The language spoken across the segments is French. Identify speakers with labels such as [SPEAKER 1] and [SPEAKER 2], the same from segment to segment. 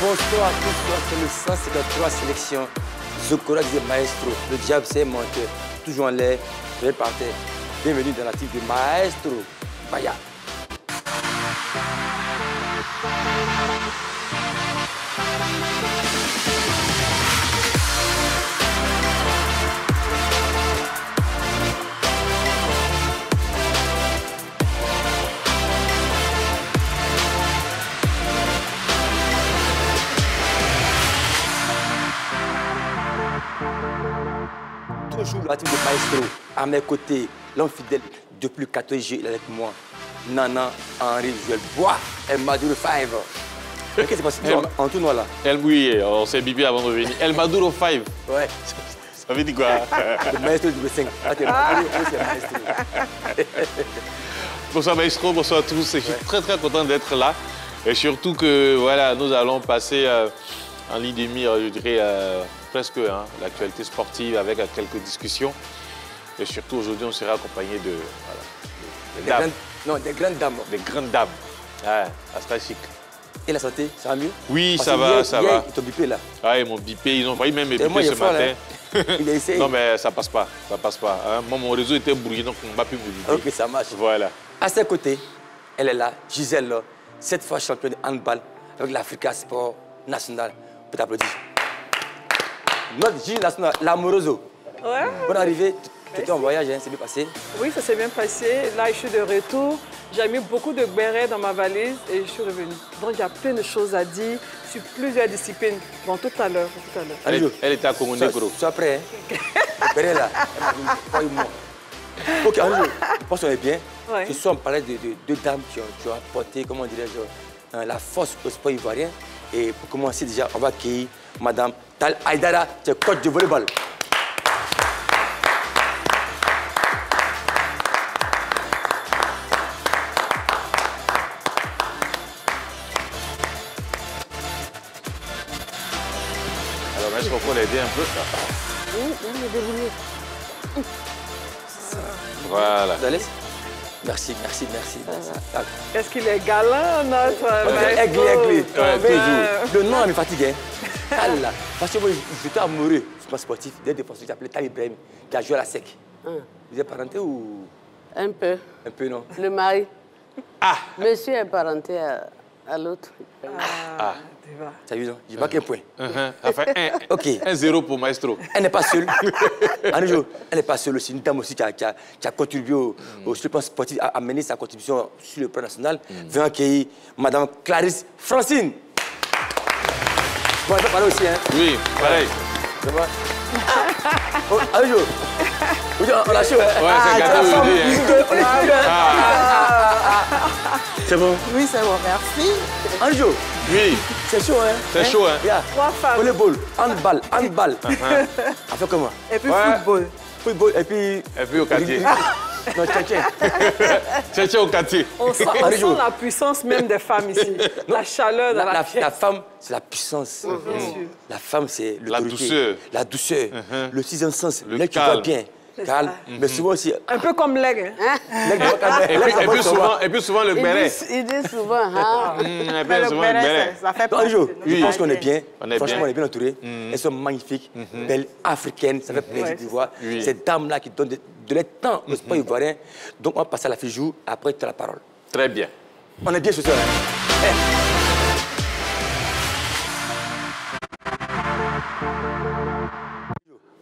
[SPEAKER 1] Bonsoir à tous, c'est le 153 sélection. Zokora disait Maestro, le diable c'est mon cœur. Toujours en l'air, je vais partir. Bienvenue dans la team de Maestro Baya. Toujours la team de Maestro, à mes côtés, l'homme fidèle depuis 14 jours, il est avec moi. Nana Henri Joël Bois et Maduro 5. Qu'est-ce qui s'est passé en tout noir là?
[SPEAKER 2] Oui, on s'est bipé avant de venir. El Maduro 5.
[SPEAKER 1] Ouais.
[SPEAKER 2] Ça veut dire quoi?
[SPEAKER 1] Le Maestro du B5.
[SPEAKER 2] Bonsoir Maestro, bonsoir à tous. Je suis très content d'être là. Et surtout que voilà, nous allons passer en ligne de mire, je dirais, presque l'actualité sportive avec quelques discussions. Et surtout aujourd'hui, on sera accompagné de dames.
[SPEAKER 1] Des grandes dames.
[SPEAKER 2] Des grandes dames. Ouais, ça sera chic.
[SPEAKER 1] Et la santé, ça va mieux?
[SPEAKER 2] Oui,
[SPEAKER 1] parce
[SPEAKER 2] ça va, ça va.
[SPEAKER 1] Ils t'ont bipé là.
[SPEAKER 2] Ouais, ils m'ont bipé, ils ont failli même me biper ce matin.
[SPEAKER 1] Il a essayé.
[SPEAKER 2] Non, mais ça passe pas, ça passe pas. Hein. Moi, mon réseau était brouillé, donc on ne m'a plus me biper.
[SPEAKER 1] Ok, ça marche.
[SPEAKER 2] Voilà.
[SPEAKER 1] À ses côtés, elle est là, Gisèle, là, 7 fois championne de handball avec l'Africa Sport National. On peut t'applaudir. Notre Gilles national, l'Amoroso.
[SPEAKER 3] Ouais.
[SPEAKER 1] Bonne arrivée. Tu étais en voyage, hein, c'est bien passé?
[SPEAKER 3] Oui, ça s'est bien passé. Là, je suis de retour. J'ai mis beaucoup de bérets dans ma valise et je suis revenue. Donc, il y a plein de choses à dire sur plusieurs disciplines. Bon, tout à l'heure.
[SPEAKER 2] Elle était à Congo-Negro.
[SPEAKER 1] Sois prêt, hein? Le béret là, croyez-moi. Ok, Anjo, je pense qu'on est bien.
[SPEAKER 3] Ouais.
[SPEAKER 1] Ce soir, on parlait de deux dames qui ont apporté, comment dirais-je, la force au sport ivoirien. Et pour commencer déjà, on va accueillir Madame Tal Aïdara, qui est coach de volleyball.
[SPEAKER 2] Alors, est-ce qu'on peut l'aider un peu? Voilà.
[SPEAKER 1] Vous allez? Merci.
[SPEAKER 3] Est-ce qu'il est galant, notre
[SPEAKER 1] Aiglé.
[SPEAKER 2] Ouais, toujours.
[SPEAKER 1] Le nom me fatigue. Hein. Allah. Parce que moi, j'étais amoureux du sport sportif d'un défenseur qui s'appelait Tal Ibrahim, qui a joué à la SEC. Vous êtes parenté ou?
[SPEAKER 4] Un peu.
[SPEAKER 1] Un peu, non?
[SPEAKER 4] Le mari.
[SPEAKER 2] Ah!
[SPEAKER 4] Monsieur est parenté à l'autre.
[SPEAKER 2] Ah.
[SPEAKER 1] Tu as vu, non? J'ai marqué un point.
[SPEAKER 2] Enfin,
[SPEAKER 1] Ok.
[SPEAKER 2] 1-0 pour Maestro.
[SPEAKER 1] Elle n'est pas seule. Un jour, elle n'est pas seule aussi. Une dame aussi qui a contribué au plan sportif, a amené sa contribution sur le plan national. Vient accueillir Madame Clarisse Francine. Bon, elle peut parler aussi, hein?
[SPEAKER 2] Oui, pareil.
[SPEAKER 1] Ça va? Oh, un jour. On l'a chaud, hein?
[SPEAKER 2] Ouais, c'est gâteau aujourd'hui, hein?
[SPEAKER 1] C'est bon?
[SPEAKER 5] Oui, c'est bon, merci.
[SPEAKER 1] Un jour.
[SPEAKER 2] Oui.
[SPEAKER 1] C'est chaud, hein?
[SPEAKER 2] C'est chaud, hein?
[SPEAKER 1] Yeah.
[SPEAKER 3] 3 femmes.
[SPEAKER 1] Volleyball, handball. On fait comment?
[SPEAKER 3] Et puis football.
[SPEAKER 1] Football, et puis...
[SPEAKER 2] Et puis au quartier.
[SPEAKER 1] Non, tiens.
[SPEAKER 2] Tiens au quartier.
[SPEAKER 3] On sent la puissance même des femmes ici. La chaleur dans la pièce.
[SPEAKER 1] La femme, c'est la puissance. La femme, c'est
[SPEAKER 2] La douceur.
[SPEAKER 1] La douceur. Le sixième sens.
[SPEAKER 2] Le
[SPEAKER 1] L'aigle qui voit
[SPEAKER 2] calme.
[SPEAKER 1] bien. Calme. Mais souvent aussi...
[SPEAKER 3] Un peu comme l'aigle.
[SPEAKER 2] Et puis souvent le béret.
[SPEAKER 4] Il dit souvent, hein?
[SPEAKER 2] Et puis souvent le béret.
[SPEAKER 5] Ça fait
[SPEAKER 1] Un jour, je
[SPEAKER 2] Oui.
[SPEAKER 1] pense qu'on est bien.
[SPEAKER 2] On est
[SPEAKER 1] Franchement,
[SPEAKER 2] bien.
[SPEAKER 1] on est bien entourés. Elles sont magnifiques, belles, africaines. Ça fait plaisir de voir
[SPEAKER 2] Oui.
[SPEAKER 1] ces dames-là qui donnent de leur temps au sport ivoirien. Donc, on va passer à la fille jour. Après, tu as la parole.
[SPEAKER 2] Très bien.
[SPEAKER 1] On est bien ce soir. Hein?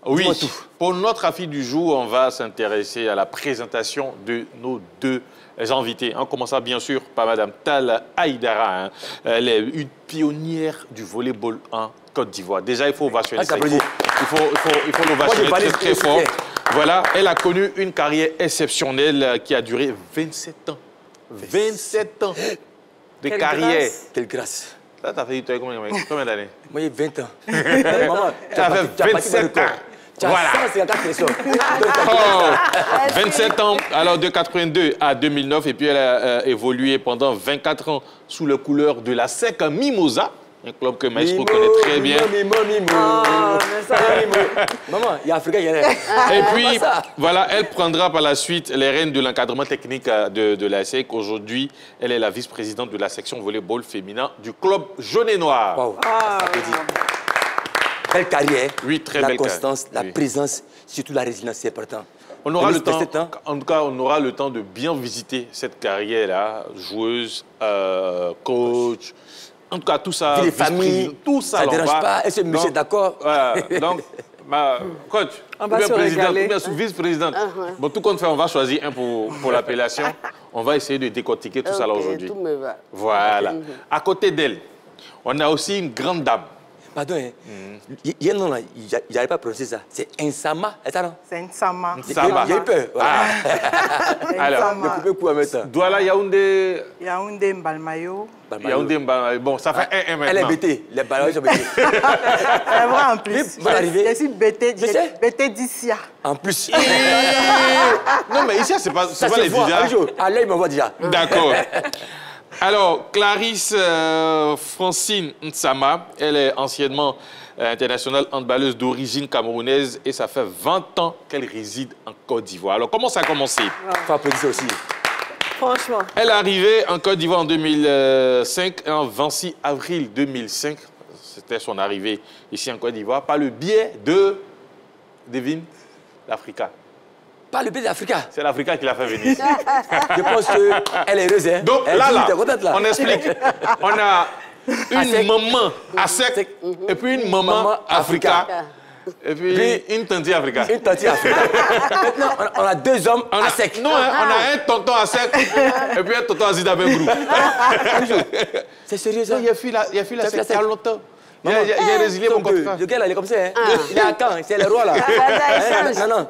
[SPEAKER 2] Oui,
[SPEAKER 1] Dis-moi tout.
[SPEAKER 2] pour notre affiche du jour, on va s'intéresser à la présentation de nos deux invités. En commençant bien sûr par Mme Tal Aïdara. Hein. Elle est une pionnière du volleyball en Côte d'Ivoire. Déjà, il faut ovationner ça. Il faut l'ovationner très fort. Voilà, elle a connu une carrière exceptionnelle qui a duré 27 ans. 27 ans de
[SPEAKER 3] Quelle
[SPEAKER 2] carrière.
[SPEAKER 3] grâce.
[SPEAKER 1] Quelle grâce.
[SPEAKER 2] Là, t'as fait combien d'années?
[SPEAKER 1] Moi, j'ai 20 ans. Maman,
[SPEAKER 2] tu as fait 27 ans. Voilà. 27 ans, alors de 82 à 2009, et puis elle a évolué pendant 24 ans sous les couleurs de la SEC Mimosa. un club que Maestro connaît très bien.
[SPEAKER 1] Maman, il y a Africain qui est là.
[SPEAKER 2] Et puis, voilà, elle prendra par la suite les rênes de l'encadrement technique de la SEC. Aujourd'hui, elle est la vice-présidente de la section volleyball féminin du club jaune et noir.
[SPEAKER 1] Wow. Belle carrière.
[SPEAKER 2] Oui, très
[SPEAKER 1] la
[SPEAKER 2] belle
[SPEAKER 1] constance,
[SPEAKER 2] carrière.
[SPEAKER 1] la présence, surtout la résilience, c'est important.
[SPEAKER 2] On aura le temps,
[SPEAKER 1] 2017, hein?
[SPEAKER 2] en tout cas, on aura le temps de bien visiter cette carrière-là, joueuse, coach, en tout cas, tout ça.
[SPEAKER 1] Les familles,
[SPEAKER 2] tout ça.
[SPEAKER 1] Ça ne dérange pas. Est-ce que monsieur est d'accord?
[SPEAKER 2] Donc, coach,
[SPEAKER 3] on va se régaler.
[SPEAKER 2] Vice-présidente. Bon, tout compte fait, on va choisir un pour l'appellation. On va essayer de décortiquer tout ça là aujourd'hui.
[SPEAKER 4] Tout me va.
[SPEAKER 2] Voilà. À côté d'elle, on a aussi une grande dame.
[SPEAKER 1] Pardon, il y a un nom là, j'arrive pas à prononcer ça. C'est Nsama, c'est ça non?
[SPEAKER 5] C'est Nsama.
[SPEAKER 2] Nsama.
[SPEAKER 1] J'ai eu peur.
[SPEAKER 2] Alors,
[SPEAKER 1] je coupé coup à mettre ça.
[SPEAKER 2] Douala Yaoundé.
[SPEAKER 5] Yaoundé Mbalmayo.
[SPEAKER 2] Yaoundé Mbalmayo. Bon, ça fait un maintenant.
[SPEAKER 1] Elle est bêtée. Les ballons sont bêtés.
[SPEAKER 5] C'est vrai en plus. Je suis bêtée.
[SPEAKER 1] Je sais.
[SPEAKER 5] Bêtée d'ici.
[SPEAKER 1] En plus.
[SPEAKER 2] Non, mais ici, c'est pas les
[SPEAKER 1] déjà. Allez, il m'envoie déjà.
[SPEAKER 2] D'accord. Alors, Clarisse Francine Nsama, elle est anciennement internationale handballeuse d'origine camerounaise et ça fait 20 ans qu'elle réside en Côte d'Ivoire. Alors, comment ça a commencé?
[SPEAKER 1] Il faut applaudir ça aussi.
[SPEAKER 3] Franchement.
[SPEAKER 2] Elle est arrivée en Côte d'Ivoire en 2005 et en 26 avril 2005, c'était son arrivée ici en Côte d'Ivoire, par le biais de, devine, l'Africa.
[SPEAKER 1] Pas le pays d'Africa.
[SPEAKER 2] C'est l'Africa qui l'a fait venir.
[SPEAKER 1] Je pense qu'elle est heureuse. Hein?
[SPEAKER 2] Donc
[SPEAKER 1] elle
[SPEAKER 2] là,
[SPEAKER 1] contente, là,
[SPEAKER 2] on explique. On a une maman à sec et puis une maman Africa. Et puis une tante Africa.
[SPEAKER 1] Une tante Africa. Maintenant, on a deux hommes à sec.
[SPEAKER 2] Non, hein, on a un tonton à sec et puis un tonton à Zidabengrou.
[SPEAKER 1] C'est sérieux ça?
[SPEAKER 2] Il y a fille la sec il y a longtemps. J'ai résilié mon compte.
[SPEAKER 1] Le gars là, il est comme ça. Hein? Il est à Caen, c'est le roi là. Non.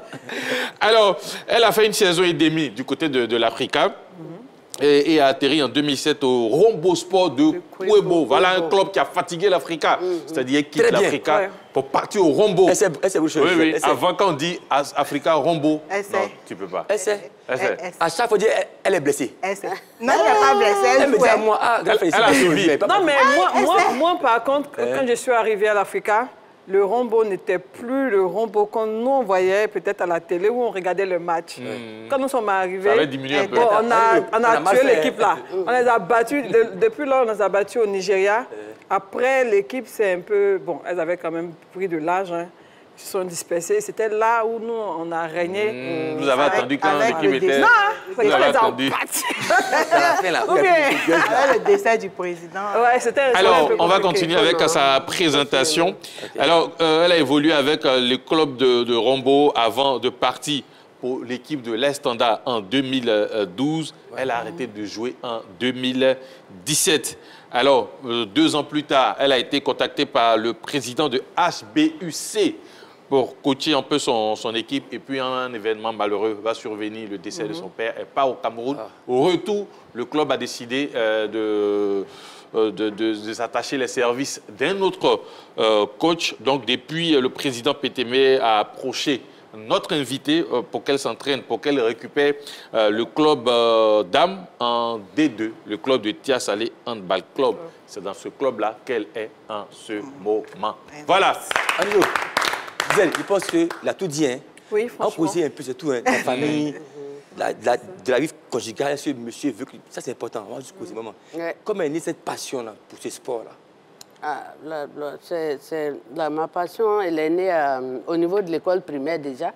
[SPEAKER 2] Alors, elle a fait une saison et demie du côté de l'Africa. Et a atterri en 2007 au Rombo Sport de Puebo. Voilà un club qui a fatigué l'Africa. C'est-à-dire qu'il quitte l'Africa pour partir au Rombo. Oui. Avant qu'on dit Africa Rombo, non, tu peux pas.
[SPEAKER 1] À chaque fois, elle est blessée.
[SPEAKER 5] Non, elle n'est pas blessée.
[SPEAKER 1] Elle me dit à moi,
[SPEAKER 2] elle a suivi.
[SPEAKER 3] Non, mais moi, par contre, quand je suis arrivée à l'Africa, le Rombo n'était plus le Rombo qu'on nous voyait peut-être à la télé où on regardait le match. Quand nous sommes arrivés,
[SPEAKER 2] ça avait diminué un peu.
[SPEAKER 3] On a tué l'équipe là. On les a battus. Depuis là, on les a battus au Nigeria. Après, l'équipe, c'est un peu... Bon, elles avaient quand même pris de l'âge. Hein. Ils se sont dispersés. C'était là où nous, on a régné.
[SPEAKER 2] Vous avez attendu quand l'équipe était...
[SPEAKER 3] Non,
[SPEAKER 2] vous avez attendu.
[SPEAKER 5] Le décès du président.
[SPEAKER 3] Ouais, c'était...
[SPEAKER 2] Alors, on va continuer avec sa présentation. Alors, elle a évolué avec le club de Rombo avant de partir pour l'équipe de l'Estanda en 2012. Elle a arrêté de jouer en 2017. Alors, 2 ans plus tard, elle a été contactée par le président de HBUC pour coacher un peu son équipe. Et puis, un événement malheureux va survenir, le décès de son père. Elle part au Cameroun. Au retour, le club a décidé de s'attacher les services d'un autre coach. Donc, depuis, le président Pétémé a approché notre invité pour qu'elle s'entraîne, pour qu'elle récupère le club dames en D2, le club de Tia Salé Handball Club. C'est dans ce club-là qu'elle est en ce moment. Voilà.
[SPEAKER 1] Anjo, Gisèle, je pense qu'il a tout dit. Hein?
[SPEAKER 3] Oui, franchement.
[SPEAKER 1] On peut un peu sur tout, hein, la famille, de la vie conjugale, ce monsieur veut que... Ça, c'est important, moi, jusqu'au moment. Comment est née cette passion-là pour ce sport-là?
[SPEAKER 4] Ma passion, elle est née au niveau de l'école primaire déjà.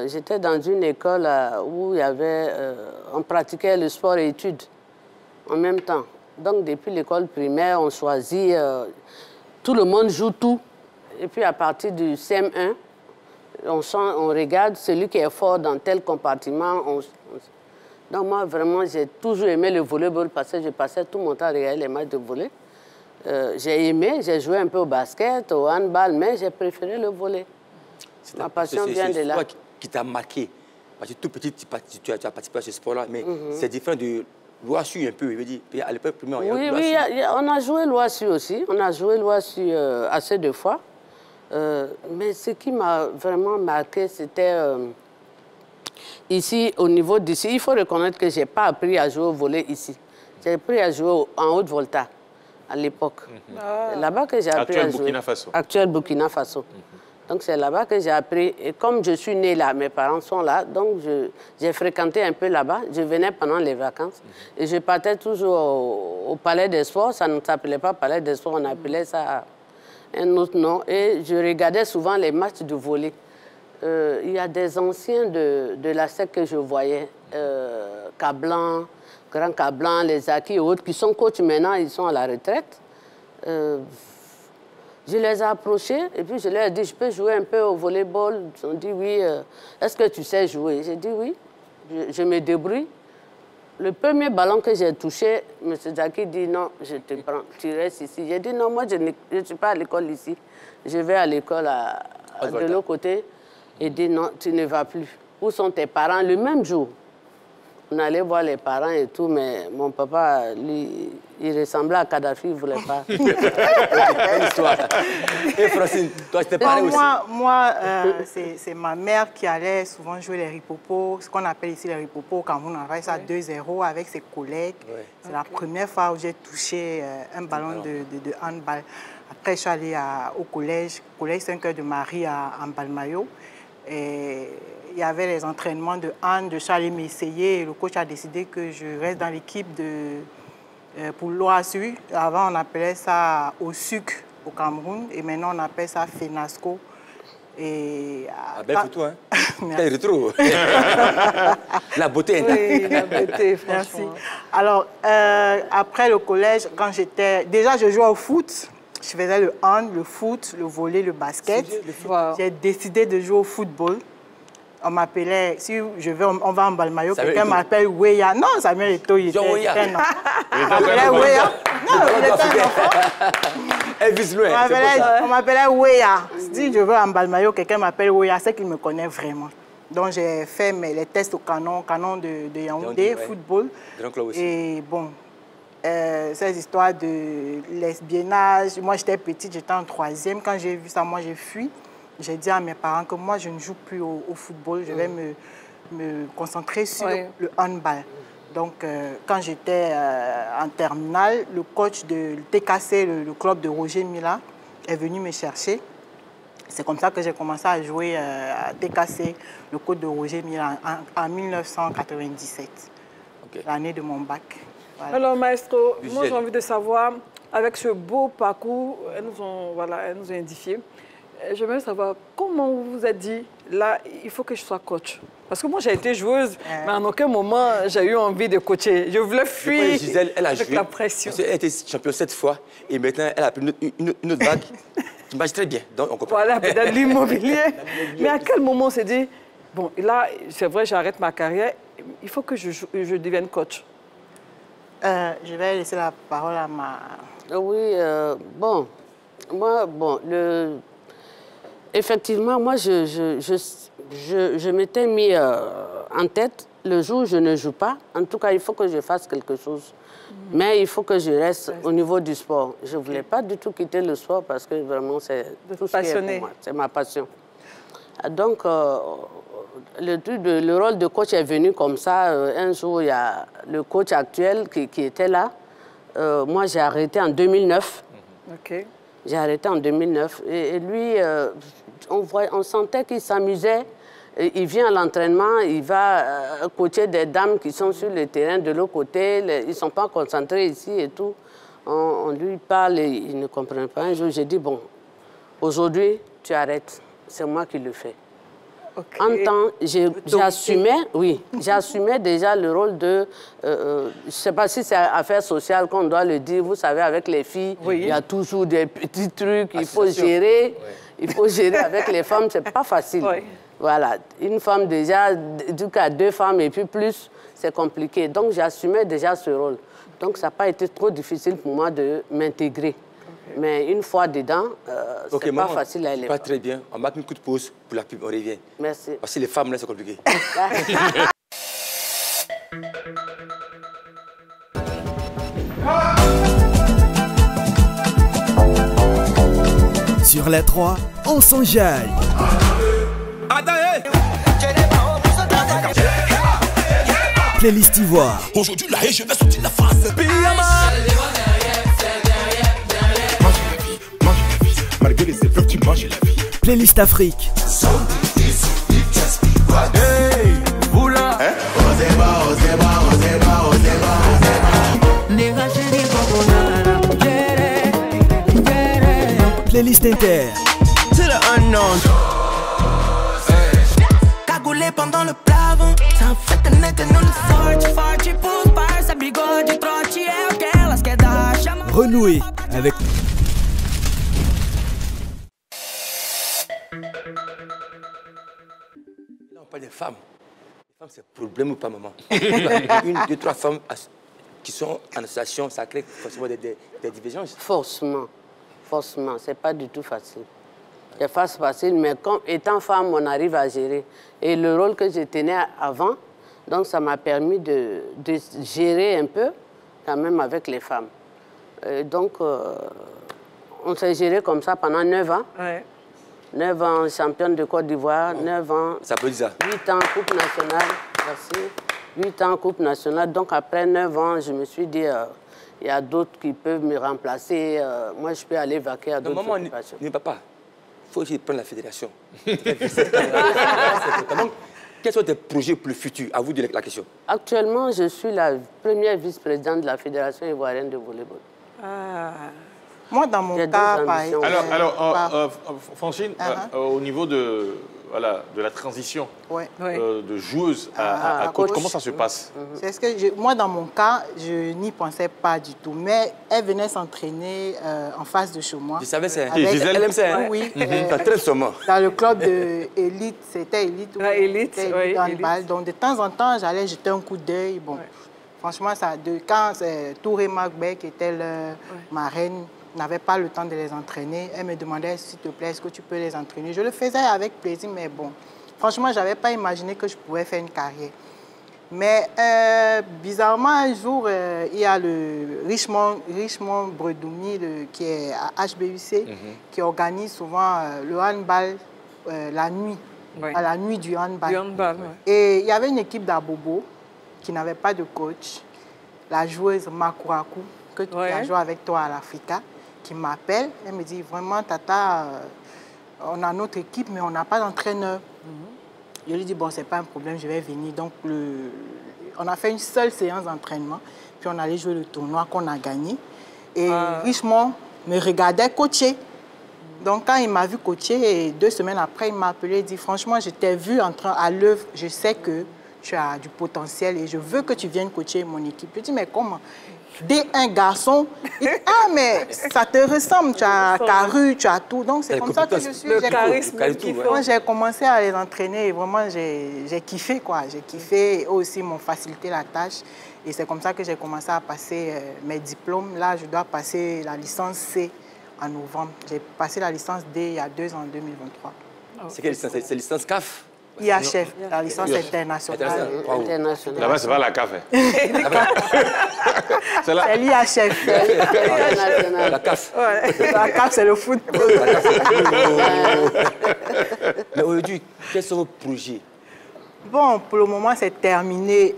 [SPEAKER 4] J'étais dans une école où il y avait, on pratiquait le sport et études en même temps. Donc depuis l'école primaire, on choisit, tout le monde joue tout. Et puis à partir du CM1, on regarde celui qui est fort dans tel compartiment. Donc moi, vraiment, j'ai toujours aimé le volleyball parce que je passais tout mon temps à regarder les matchs de volley. J'ai aimé, j'ai joué un peu au basket, au handball, mais j'ai préféré le volley. Ma passion vient de là.
[SPEAKER 1] C'est quoi qui t'a marqué? Parce que tout petit, tu as participé à ce sport-là, mais c'est différent de l'OASU un peu. Je veux dire, à l'époque primaire,
[SPEAKER 4] oui, on a joué l'OASU aussi. On a joué l'OASU assez de fois. Mais ce qui m'a vraiment marqué, c'était ici, au niveau d'ici. Il faut reconnaître que je n'ai pas appris à jouer au volley ici. J'ai appris à jouer en Haute-Volta. à l'époque. C'est là-bas que j'ai appris à jouer.
[SPEAKER 2] Burkina Faso.
[SPEAKER 4] Actuel Burkina Faso. Donc c'est là-bas que j'ai appris. Et comme je suis née là, mes parents sont là, donc j'ai fréquenté un peu là-bas. Je venais pendant les vacances. Et je partais toujours au Palais des Sports. Ça ne s'appelait pas Palais des Sports, on appelait ça un autre nom. Et je regardais souvent les matchs de volley. Il y a des anciens de la SEC que je voyais. Cablan, Grand Cablan, les Aki et autres, qui sont coachs maintenant, ils sont à la retraite. Je les ai approchés et puis je leur ai dit, je peux jouer un peu au volleyball. Ils ont dit oui. Est-ce que tu sais jouer? J'ai dit oui, je me débrouille. Le premier ballon que j'ai touché, M. Zaki dit non, je te prends, tu restes ici. J'ai dit non, moi je ne suis pas à l'école ici. Je vais à l'école de l'autre côté. Et dit non, tu ne vas plus. Où sont tes parents? Le même jour. On allait voir les parents et tout, mais mon papa, lui, il ressemblait à Kadhafi, il ne voulait pas.
[SPEAKER 1] Et Francine, toi, tu t'es pareil aussi?
[SPEAKER 5] Moi, c'est ma mère qui allait souvent jouer les ripopos, ce qu'on appelle ici les ripopos. Quand on avait ça 2-0 avec ses collègues. C'est la première fois où j'ai touché un ballon de handball. Après, je suis allée au collège 5 heures de Marie à Mbalmayo. Et il y avait les entraînements de hand, je suis allée m'essayer et le coach a décidé que je reste dans l'équipe pour l'OASU. Avant, on appelait ça OSUC au Cameroun et maintenant, on appelle ça FENASCO. Et
[SPEAKER 1] belle photo, hein? Quel rétro. La beauté intacte.
[SPEAKER 3] Oui, la beauté, franchement.
[SPEAKER 5] Merci. Alors, après le collège, quand j'étais... Déjà, je jouais au foot. Je faisais le hand, le foot, le volley, le basket. J'ai décidé de jouer au football. On m'appelait, si je vais, on va en Mbalmayo, quelqu'un m'appelle Weya. Non, Samuel Eto'o, il était un enfant. On m'appelait Weya. Non, il était un enfant.
[SPEAKER 1] Elvis Loin.
[SPEAKER 5] On m'appelait Weya. Si je vais en Mbalmayo, quelqu'un m'appelle Weya, c'est qu'il me connaît vraiment. Donc j'ai fait les tests au canon de Yaoundé, football. Et bon, ces histoires de lesbiennage, moi j'étais petite, j'étais en 3e. Quand j'ai vu ça, moi j'ai fui. J'ai dit à mes parents que moi, je ne joue plus au football, je vais me concentrer sur le handball. Donc, quand j'étais en terminale, le coach de TKC, le club de Roger Mila, est venu me chercher. C'est comme ça que j'ai commencé à jouer à TKC, le coach de Roger Mila, en 1997, l'année de mon bac. Voilà.
[SPEAKER 3] Alors, maestro, moi j'ai envie de savoir, avec ce beau parcours, elles nous ont indiqué. J'aimerais savoir comment vous vous êtes dit, là, il faut que je sois coach. Parce que moi, j'ai été joueuse, mais en aucun moment, j'ai eu envie de coacher. Je voulais fuir
[SPEAKER 1] Gisèle, elle a
[SPEAKER 3] avec
[SPEAKER 1] joué,
[SPEAKER 3] la pression.
[SPEAKER 1] Elle a été championne 7 fois, et maintenant, elle a pris une autre vague. Tu m'as très bien, donc on comprend.
[SPEAKER 3] Voilà, peut-être l'immobilier. Mais à quel moment on s'est dit, bon, là, c'est vrai, j'arrête ma carrière, il faut que je devienne coach.
[SPEAKER 5] Je vais laisser la parole à ma...
[SPEAKER 4] Oui, bon, moi, effectivement, moi, je m'étais mis en tête, le jour où je ne joue pas, en tout cas, il faut que je fasse quelque chose. Mais il faut que je reste au niveau du sport. Je ne voulais pas du tout quitter le sport parce que vraiment, c'est tout ce qui est pour moi. C'est ma passion. Donc, le rôle de coach est venu comme ça. Un jour, il y a le coach actuel qui était là. Moi, j'ai arrêté en 2009.
[SPEAKER 3] OK.
[SPEAKER 4] J'ai arrêté en 2009. Et lui, on sentait qu'il s'amusait. Il vient à l'entraînement, il va coacher des dames qui sont sur le terrain de l'autre côté. Ils ne sont pas concentrés ici et tout. On lui parle et il ne comprend pas. Un jour, j'ai dit, bon, aujourd'hui, tu arrêtes. C'est moi qui le fais. Okay. En temps, j'assumais déjà le rôle de... je ne sais pas si c'est affaire sociale qu'on doit le dire. Vous savez, avec les filles, il y a toujours des petits trucs. Il faut gérer. Il faut gérer avec les femmes. Ce n'est pas facile. Voilà. Une femme déjà, du cas 2 femmes et puis plus, c'est compliqué. Donc, j'assumais déjà ce rôle. Donc, ça n'a pas été trop difficile pour moi de m'intégrer. Mais une fois dedans, c'est pas facile à aller.
[SPEAKER 1] Pas très bien. On marque une coup de pause pour la pub, on revient.
[SPEAKER 4] Merci.
[SPEAKER 1] Parce que les femmes, là, c'est compliqué.
[SPEAKER 6] Sur les 3, on s'enjaille. Playlist Ivoire.
[SPEAKER 7] Aujourd'hui, là, je vais sortir la face.
[SPEAKER 6] Playlist Afrique. Playlist Inter.
[SPEAKER 7] Cagoulé pendant le plafond, ça fait que net non forte, forte pour par sa bigode trotte é aquelas que dá chama.
[SPEAKER 6] Renouer avec
[SPEAKER 1] Là, on parle des femmes. Les femmes, c'est problème ou pas, maman? Une, deux, trois femmes qui sont en association, ça crée forcément des divergences.
[SPEAKER 4] Forcément. Forcément. C'est pas du tout facile. C'est pas facile, mais comme étant femme, on arrive à gérer. Et le rôle que je tenais avant, donc ça m'a permis de gérer un peu, quand même, avec les femmes. Donc, on s'est géré comme ça pendant 9 ans.
[SPEAKER 3] Ouais.
[SPEAKER 4] 9 ans championne de Côte d'Ivoire, 9 ans,
[SPEAKER 1] Ça peut dire ça.
[SPEAKER 4] 8 ans Coupe nationale, merci. 8 ans Coupe nationale, donc après 9 ans, je me suis dit, il y a d'autres qui peuvent me remplacer, moi je peux aller vaquer à d'autres occupations.
[SPEAKER 1] Ne pas. Il faut aussi prendre la fédération. Donc, quels sont tes projets pour le futur? À vous de la question.
[SPEAKER 4] Actuellement, je suis la première vice-présidente de la Fédération ivoirienne de volleyball.
[SPEAKER 3] Ah.
[SPEAKER 5] Moi, dans mon
[SPEAKER 4] J'ai
[SPEAKER 5] cas,
[SPEAKER 4] deux
[SPEAKER 5] par
[SPEAKER 4] ambitions.
[SPEAKER 5] exemple...
[SPEAKER 2] Francine, au niveau de la transition
[SPEAKER 5] Ouais.
[SPEAKER 2] de joueuse à coach, comment ça se passe?
[SPEAKER 5] C'est ce que moi, dans mon cas, je n'y pensais pas du tout. Mais elle venait s'entraîner en face de chez moi.
[SPEAKER 1] Je savais, c'est
[SPEAKER 2] Gisèle.
[SPEAKER 1] elle aime ça.
[SPEAKER 5] Oui.
[SPEAKER 1] Très sûrement.
[SPEAKER 5] Dans le club de Élite, c'était Élite.
[SPEAKER 3] Ouais, Élite, oui,
[SPEAKER 5] handball. Donc, de temps en temps, j'allais jeter un coup d'œil. Bon, franchement, quand Touré Macbeth, qui était ma reine, n'avait pas le temps de les entraîner, elle me demandait, s'il te plaît, est-ce que tu peux les entraîner? Je le faisais avec plaisir, mais bon, franchement, je n'avais pas imaginé que je pouvais faire une carrière. Mais bizarrement, un jour, il y a le Richmond Bredouni, qui est à HBUC, qui organise souvent le handball la nuit, à la nuit du handball. Et il y avait une équipe d'Abobo qui n'avait pas de coach, la joueuse Makuraku, que tu as joué avec toi à l'Africa, qui m'appelle. Elle me dit, vraiment, Tata, on a notre équipe, mais on n'a pas d'entraîneur. Je lui dis, bon, c'est pas un problème, je vais venir. Donc, on a fait une seule séance d'entraînement, puis on allait jouer le tournoi qu'on a gagné. Et Richemont me regardait coacher. Donc, quand il m'a vu coacher, et 2 semaines après, il m'a appelé et dit, franchement, je t'ai vu à l'œuvre, je sais que tu as du potentiel et je veux que tu viennes coacher mon équipe. Je dis, mais comment? Dès un garçon, il dit, ah, mais ça te ressemble, tu as carrure, tu as tout. Donc, c'est comme ça que je suis.
[SPEAKER 3] Le charisme
[SPEAKER 5] Moi, j'ai commencé à les entraîner et vraiment, j'ai kiffé, quoi. J'ai kiffé. Eux aussi m'ont facilité la tâche. Et c'est comme ça que j'ai commencé à passer mes diplômes. Là, je dois passer la licence C en novembre. J'ai passé la licence D il y a 2 ans, en 2023.
[SPEAKER 1] C'est quelle licence? C'est licence CAF?
[SPEAKER 5] IHF, la licence internationale.
[SPEAKER 2] Là-bas, c'est pas la CAF.
[SPEAKER 5] C'est l'IHF.
[SPEAKER 1] La CAF.
[SPEAKER 5] La CAF, c'est le foot.
[SPEAKER 1] Mais aujourd'hui, quels sont vos projets?
[SPEAKER 5] Bon, pour le moment, c'est terminé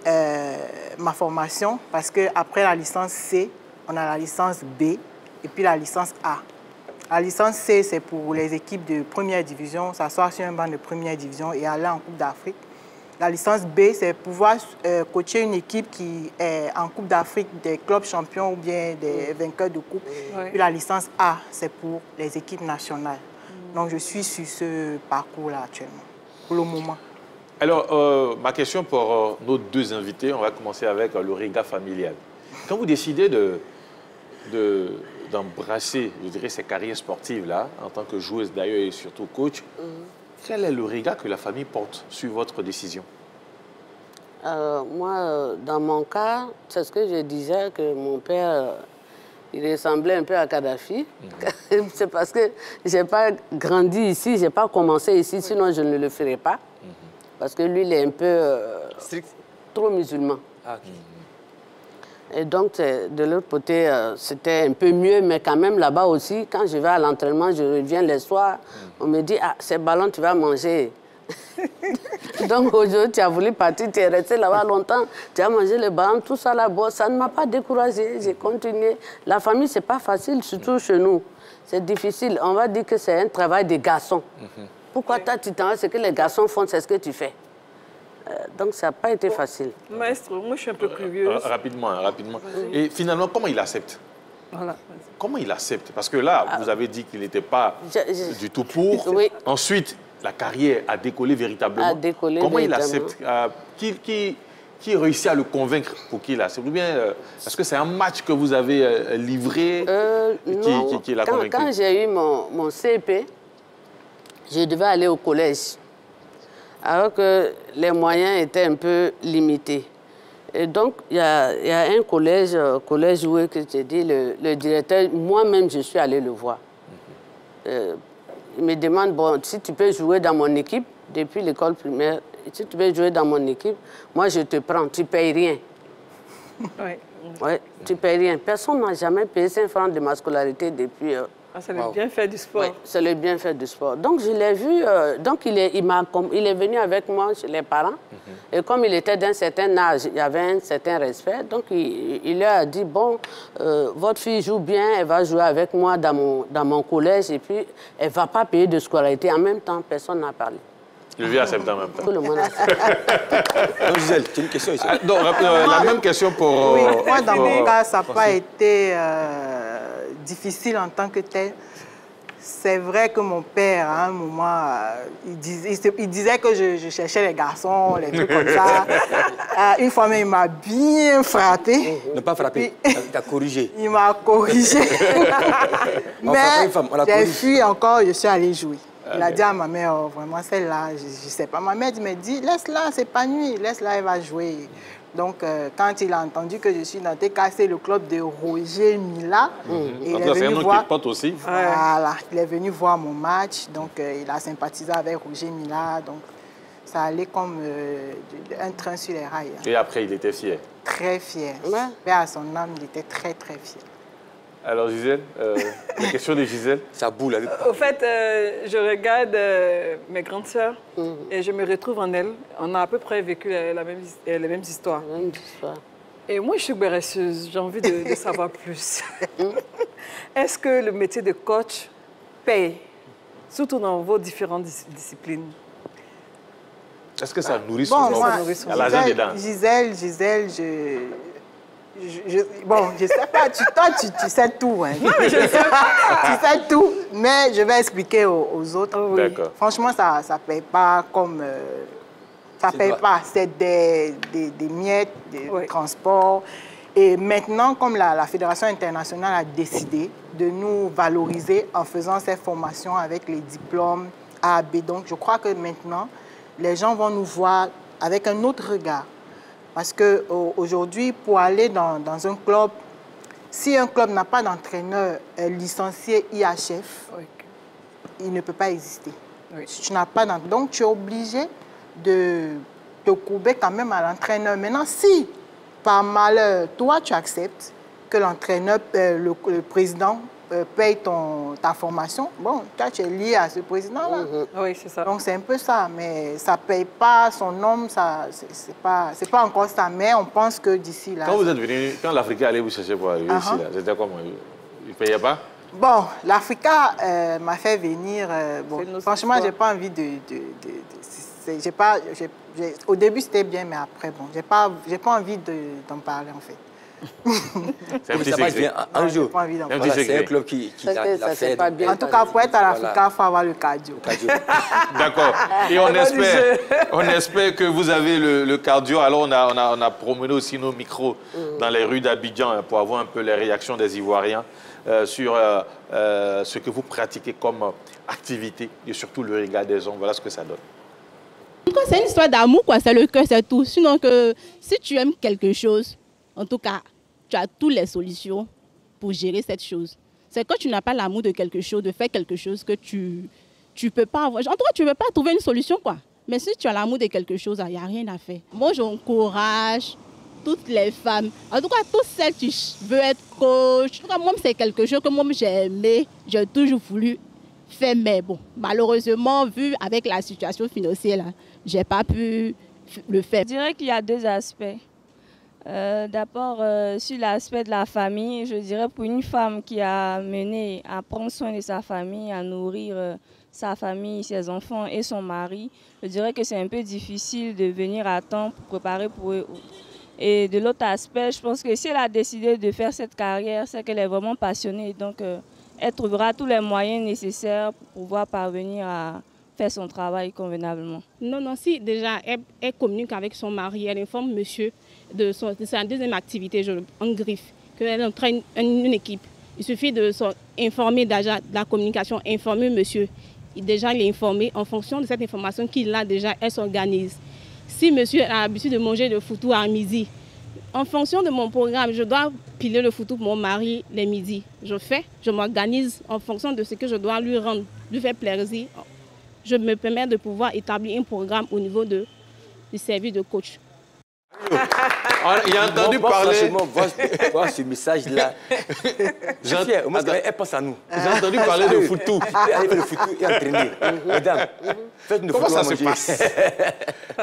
[SPEAKER 5] ma formation parce qu'après la licence C, on a la licence B et puis la licence A. La licence C, c'est pour les équipes de première division, s'asseoir sur un banc de première division et aller en Coupe d'Afrique. La licence B, c'est pouvoir coacher une équipe qui est en Coupe d'Afrique, des clubs champions ou bien des vainqueurs de coupe. Puis la licence A, c'est pour les équipes nationales. Donc, je suis sur ce parcours-là actuellement, pour le moment.
[SPEAKER 2] Alors, ma question pour nos 2 invités, on va commencer avec le Riga familial. Quand vous décidez d'embrasser, je dirais, ces carrières sportives-là, en tant que joueuse d'ailleurs et surtout coach, quel est le regard que la famille porte sur votre décision?
[SPEAKER 4] Moi, dans mon cas, c'est ce que je disais, que mon père, il ressemblait un peu à Kadhafi. C'est parce que je n'ai pas grandi ici, je n'ai pas commencé ici, sinon je ne le ferais pas. Parce que lui, il est un peu trop musulman. Et donc, de l'autre côté, c'était un peu mieux, mais quand même, là-bas aussi, quand je vais à l'entraînement, je reviens le soir, on me dit, ah, ces ballons, tu vas manger Donc aujourd'hui, tu as voulu partir, tu es resté là-bas longtemps, tu as mangé le ballon, tout ça là-bas. Ça ne m'a pas découragé, j'ai continué. La famille, ce n'est pas facile, surtout chez nous. C'est difficile. On va dire que c'est un travail de garçon. Pourquoi toi, tu t'en vas, ce que les garçons font, c'est ce que tu fais. Donc ça n'a pas été facile.
[SPEAKER 3] Maître, moi je suis un peu curieuse.
[SPEAKER 2] Rapidement. Et finalement, comment il accepte?
[SPEAKER 3] Voilà.
[SPEAKER 2] Comment il accepte? Parce que là, vous avez dit qu'il n'était pas du tout pour.
[SPEAKER 4] Oui.
[SPEAKER 2] Ensuite, la carrière a décollé véritablement. Comment il accepte? Qui réussit à le convaincre pour qu'il accepte? Ou bien, est-ce que c'est un match que vous avez livré qui l'a convaincu?
[SPEAKER 4] Quand j'ai eu mon CP, je devais aller au collège. Alors que les moyens étaient un peu limités. Et donc, il y a un collège où que je dis, le directeur, moi-même, je suis allé le voir. Il me demande, bon, si tu peux jouer dans mon équipe, depuis l'école primaire, si tu peux jouer dans mon équipe, moi, je te prends, tu ne payes rien.
[SPEAKER 3] Oui.
[SPEAKER 4] Oui, tu ne payes rien. Personne n'a jamais payé 5 francs de ma scolarité depuis...
[SPEAKER 3] c'est le bienfait du sport.
[SPEAKER 4] Oui, c'est le bienfait du sport. Donc, je l'ai vu, donc il est venu avec moi chez les parents. Et comme il était d'un certain âge, il y avait un certain respect. Donc, il leur a dit, bon, votre fille joue bien, elle va jouer avec moi dans mon collège. Et puis, elle ne va pas payer de scolarité. En même temps, personne n'a parlé.
[SPEAKER 2] Le vieux accepte en même temps.
[SPEAKER 4] Tout le monde accepte.
[SPEAKER 1] Donc, Gisèle, tu as une question ici.
[SPEAKER 2] La même question pour...
[SPEAKER 5] Oui, moi, dans mon cas, ça n'a pas été difficile en tant que tel. C'est vrai que mon père, à un moment, il disait que je cherchais les garçons, les trucs comme ça. Une fois même, il m'a bien frappé.
[SPEAKER 1] Ne pas frapper, il t'a corrigé.
[SPEAKER 5] Il m'a corrigé. Mais j'ai fui encore, je suis allée jouer. Il a dit à ma mère, oh, vraiment, celle-là, je ne sais pas. Ma mère me dit, laisse-la, c'est pas nuit, laisse-la, elle va jouer. Donc, quand il a entendu que je suis dans TK, c'est le club de Roger Mila.
[SPEAKER 2] Il est venu voir. Pote aussi.
[SPEAKER 5] Voilà, il est venu voir mon match. Donc, il a sympathisé avec Roger Mila. Donc, ça allait comme un train sur les rails.
[SPEAKER 2] Et après, il était fier.
[SPEAKER 5] Très fier. Ouais. À son âme, il était très, très fier.
[SPEAKER 2] Alors, Gisèle, la question de Gisèle?
[SPEAKER 1] Ça boule avec...
[SPEAKER 3] Au fait, je regarde mes grandes sœurs et je me retrouve en elles. On a à peu près vécu les mêmes histoires. Et moi, je suis guérisseuse. J'ai envie de savoir plus. Est-ce que le métier de coach paye, surtout dans vos différentes disciplines?
[SPEAKER 2] Est-ce que ça nourrit son homme?
[SPEAKER 5] Gisèle, bon, je ne sais pas, toi, tu sais tout. Hein. Non, mais je sais pas. Tu sais tout, mais je vais expliquer aux autres.
[SPEAKER 2] D'accord.
[SPEAKER 5] Franchement, ça ne paye pas comme... ça ne paye pas. C'est des miettes, des transports. Et maintenant, comme la Fédération internationale a décidé de nous valoriser en faisant ces formations avec les diplômes A, B, donc je crois que maintenant, les gens vont nous voir avec un autre regard. Parce qu'aujourd'hui, pour aller dans un club, si un club n'a pas d'entraîneur licencié IHF, il ne peut pas exister. Si tu n'as pas donc tu es obligé de te courber quand même à l'entraîneur. Maintenant, si par malheur, toi, tu acceptes que l'entraîneur, le président, paye ta formation, bon, toi, tu es lié à ce président-là.
[SPEAKER 3] Oui, c'est ça.
[SPEAKER 5] Donc, c'est un peu ça, mais ça ne paye pas son nom, c'est pas encore ça, mais on pense que d'ici là...
[SPEAKER 2] Quand vous êtes venu, quand l'Africa allait vous chercher pour arriver ici, c'était comment? Il ne payait pas?
[SPEAKER 5] Bon, l'Africa m'a fait venir... bon, franchement, je n'ai pas envie au début, c'était bien, mais après, bon, j'ai pas envie d'en parler, en fait.
[SPEAKER 2] C'est un petit secret.
[SPEAKER 1] Un jour, c'est un club qui l'a fait.
[SPEAKER 5] En tout cas, pour être à l'Africa, il faut avoir le cardio.
[SPEAKER 2] D'accord. Et on espère que vous avez le cardio. Alors, on a promené aussi nos micros dans les rues d'Abidjan pour avoir un peu les réactions des Ivoiriens sur ce que vous pratiquez comme activité et surtout le regard des hommes. Voilà ce que ça donne.
[SPEAKER 8] C'est une histoire d'amour, quoi. C'est le cœur, c'est tout. Sinon, que si tu aimes quelque chose, en tout cas, tu as toutes les solutions pour gérer cette chose. C'est quand tu n'as pas l'amour de quelque chose, de faire quelque chose que tu peux pas avoir. En tout cas, tu ne peux pas trouver une solution, quoi. Mais si tu as l'amour de quelque chose, il n'y a rien à faire. Moi, j'encourage toutes les femmes. En tout cas, toutes celles qui veulent être coach. En tout cas, moi, c'est quelque chose que moi, j'ai aimé. J'ai toujours voulu faire, mais bon, malheureusement, vu avec la situation financière, je n'ai pas pu le faire.
[SPEAKER 9] Je dirais qu'il y a deux aspects. D'abord, sur l'aspect de la famille, je dirais pour une femme qui a mené à prendre soin de sa famille, à nourrir sa famille, ses enfants et son mari, je dirais que c'est un peu difficile de venir à temps pour préparer pour eux. Et de l'autre aspect, je pense que si elle a décidé de faire cette carrière, c'est qu'elle est vraiment passionnée. Donc, elle trouvera tous les moyens nécessaires pour pouvoir parvenir à faire son travail convenablement.
[SPEAKER 8] Non, si déjà elle communique avec son mari, elle informe monsieur de sa deuxième activité, en griffe, qu'elle entraîne une équipe. Il suffit de s'informer déjà de la communication, informer monsieur. Déjà, il est informé. En fonction de cette information qu'il a déjà, elle s'organise. Si monsieur a l'habitude de manger le foutou à midi, en fonction de mon programme, je dois piler le foutou pour mon mari les midis. Je m'organise en fonction de ce que je dois lui rendre, lui faire plaisir. Je me permets de pouvoir établir un programme au niveau du service de coach.
[SPEAKER 2] Il a entendu parler...
[SPEAKER 1] Franchement, voir ce message-là. Elle pense à nous.
[SPEAKER 2] J'ai entendu parler de foutou.
[SPEAKER 1] Elle fait le foutou et entraîner. Madame, faites-nous
[SPEAKER 2] comment ça se passe?